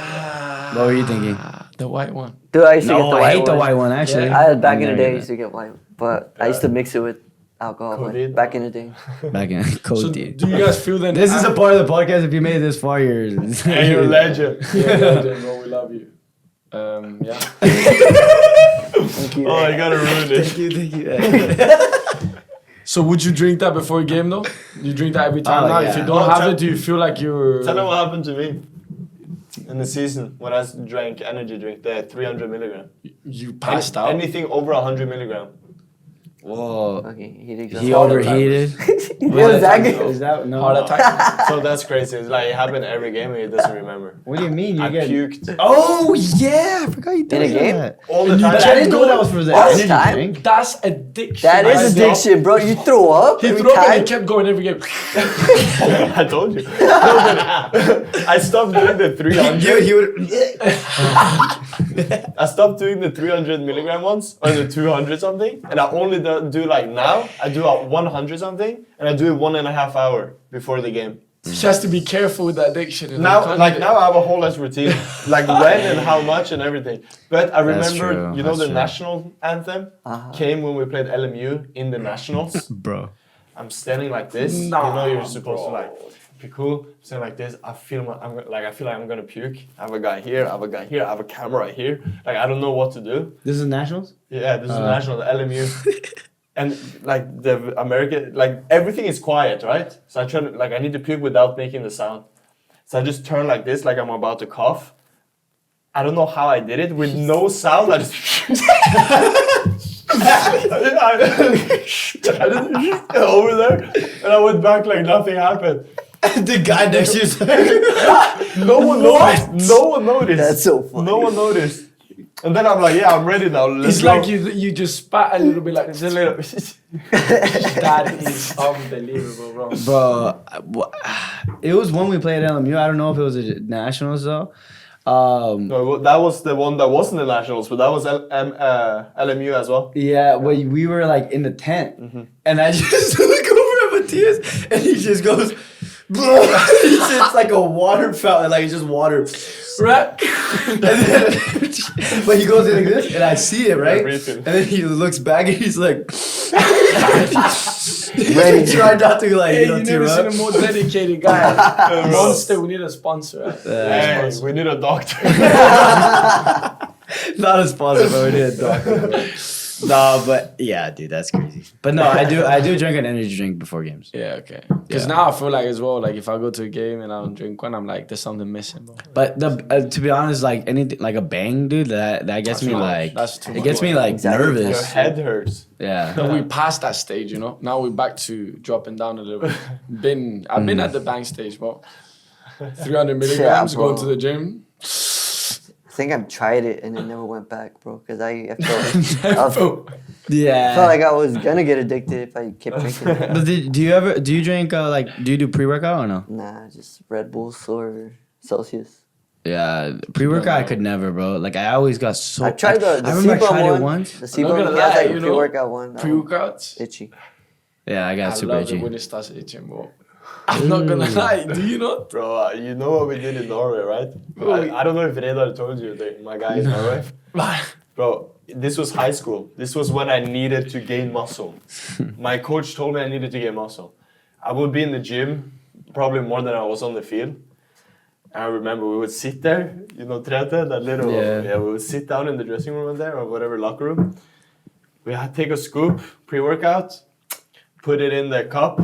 What were you thinking? The white one. Dude, I used to get No, the I white hate the white one actually. I had back in the I've day, I never used to get white, but I used to mix it with alcohol. But Codeine? back in the day, back in So code. do you guys feel then? This is a part of the podcast. If you made it this far, you're And you're a legend. Yeah, legend, bro, we love you. Yeah. thank you. Oh, you gotta ruin it. Thank you. So would you drink that before a game though? You drink that every time Oh, now. yeah. If you don't Oh, have tell- it, do you feel like you're? Tell them what happened to me in the season when I drank energy drink. They had 300 milligram. You passed out. Anything over 100 milligram. Whoa. Okay, he did He overheated. It was that good. Is that no? Heart attack. So that's crazy. It's like it happened every game and he doesn't remember. What do you mean? You I get puked Oh yeah, I forgot you did In a game? that. all the And you time. But I didn't know that was for the All the energy time? drink. That's addiction. That is I know. addiction, bro. You throw up He every threw up and time. he kept going every game. I told you. No, but I stopped doing the 300. You would. I stopped doing the 300 milligram ones or the 200 something, and I only do like now. I do a 100 something, and I do it 1.5 hour before the game. She has to be careful with the addiction. You know? Now, Can't like do- now, I have a whole ass routine, like when and how much and everything. But I That's remember, true, you know, that's the true. national anthem came when we played LMU in the nationals. Bro. I'm standing like this. you know, you're supposed to like be cool. I'm standing like this. I feel I feel like I'm gonna puke. I have a guy here. I have a guy here. I have a camera here. Like I don't know what to do. This is nationals. Yeah, this is national LMU. and like the American, like everything is quiet, right? So I try to, like, I need to puke without making the sound. So I just turn like this, like I'm about to cough. I don't know how I did it with no sound. I just over there, and I went back like nothing happened. The guy next to you. No one noticed. No one noticed. That's so funny. No one noticed. And then I'm like, yeah, I'm ready now. Let's It's go. like you just spat a little bit like Just a little. that is unbelievable, bro. Bro, it was when we played LMU. I don't know if it was a nationals though. No, that was the one that wasn't the Nationals, but that was LMU as well. Yeah, we were like in the tent, and I just look over at Mathias, and he just goes, it's like a water fountain, like it's just water, right? And then, but he goes in like this, and I see it, right? And then he looks back, and he's like, Ready. try not to like, Hey, you know, you tear never seen up. a more dedicated guy. Monster, we need a sponsor. Right? Hey, we need a doctor. Not a sponsor, but we need a doctor. No, but yeah, dude, that's crazy. But no, I do drink an energy drink before games. Yeah, okay. Because Yeah. now I feel like as well, like if I go to a game and I don't drink one, I'm like, there's something missing, bro. But to be honest, like anything like a bang, dude, that gets me too much. like That's too it much. gets me like Exactly. Your nervous. head hurts. Yeah. No, we passed that stage, you know. Now we're back to dropping down a little bit. I've been at the bang stage, bro. 300 milligrams, bro. going to the gym. I think I've tried it and it never went back, bro. Because I felt Yeah. like I was gonna get addicted if I kept drinking it. But do you drink do you do pre-workout or no? Nah, just Red Bulls or Celsius. Yeah, pre-workout I could never, bro. Like I always got so. I tried the I remember I CPAP tried one. it once. The I'm not CPAP gonna one, lie, that's like you a know, pre-workout one. Pre-workouts. Itchy. Yeah, I got I super love itchy. it when it starts itching, bro. I'm not gonna lie, do you not? Bro, you know what we did in Norway, right? I don't know if Redar told you, my guy in Norway. Bro, this was high school. This was when I needed to gain muscle. My coach told me I needed to gain muscle. I would be in the gym, probably more than I was on the field. And I remember we would sit there, you know, Trete, that little, Yeah. we would sit down in the dressing room in there or whatever locker room. We had to take a scoop, pre-workout, put it in the cup,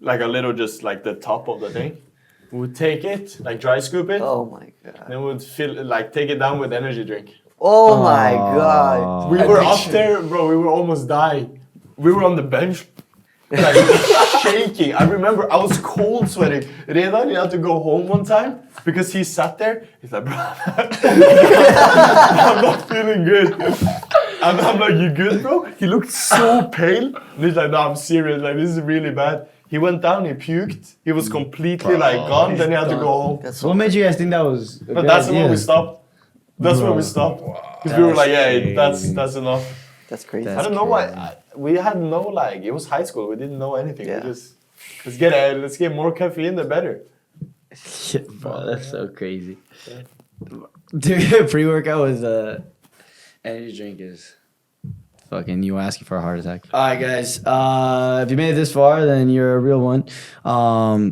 like a little, just like the top of the thing. We would take it, like dry scoop it, Oh my god. then we would take it down with energy drink. Oh my god. We were up there, bro. We were almost dying. We were on the bench, like shaking. I remember I was cold sweating. Redan, you had to go home one time because he sat there. He's like, bro, I'm not feeling good. And I'm like, you good, bro? He looked so pale. And he's like, no, I'm serious. Like, this is really bad. He went down, he puked. He was completely like gone. Then he had to go home. That's What made you guys think that was? But that's when we stopped. That's when we stopped. Because we were like, yeah, that's enough. That's crazy. I don't know why. We had no like. It was high school. We didn't know anything. Yeah. We just let's get more caffeine, the better. Shit, bro, that's so crazy. Dude, pre-workout was energy drink is fucking you asking for a heart attack. All right, guys. If you made it this far, then you're a real one.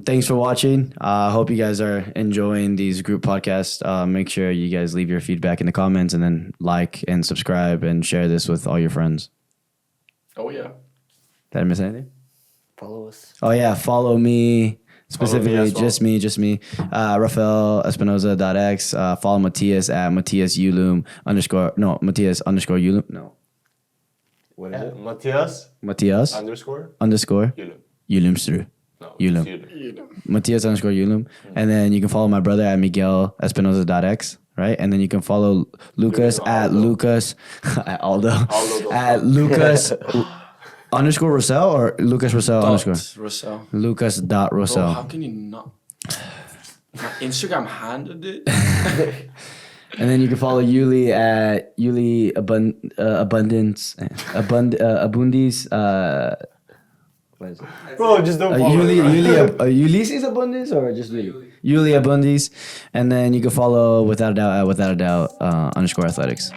Thanks for watching. I hope you guys are enjoying these group podcasts. Make sure you guys leave your feedback in the comments and then like and subscribe and share this with all your friends. Oh, yeah. Did I miss anything? Follow us. Oh yeah, follow me specifically, as well. just me. Rafael Espinoza.x. Follow Mathias at Mathias Winum Mathias _Winum. No. What is it? Matthias Matthias _. Winumstrud. No, Yulum. Matthias _Winum. And then you can follow my brother at Miguel Espinoza.x. Right? And then you can follow Lucas at Aldo. Lucas at Aldo. Aldo. At Lucas _ Rosell or Lucas Rosell _ Rosell. Lucas.Rosell. Bro, how can you not? My Instagram handled it. And then you can follow Yuli at Yuli Abundance Abundis. What is it? Bro, just don't follow me, right? Ulysses Abundance or just Yuli Abundis. And then you can follow without a doubt _athletics.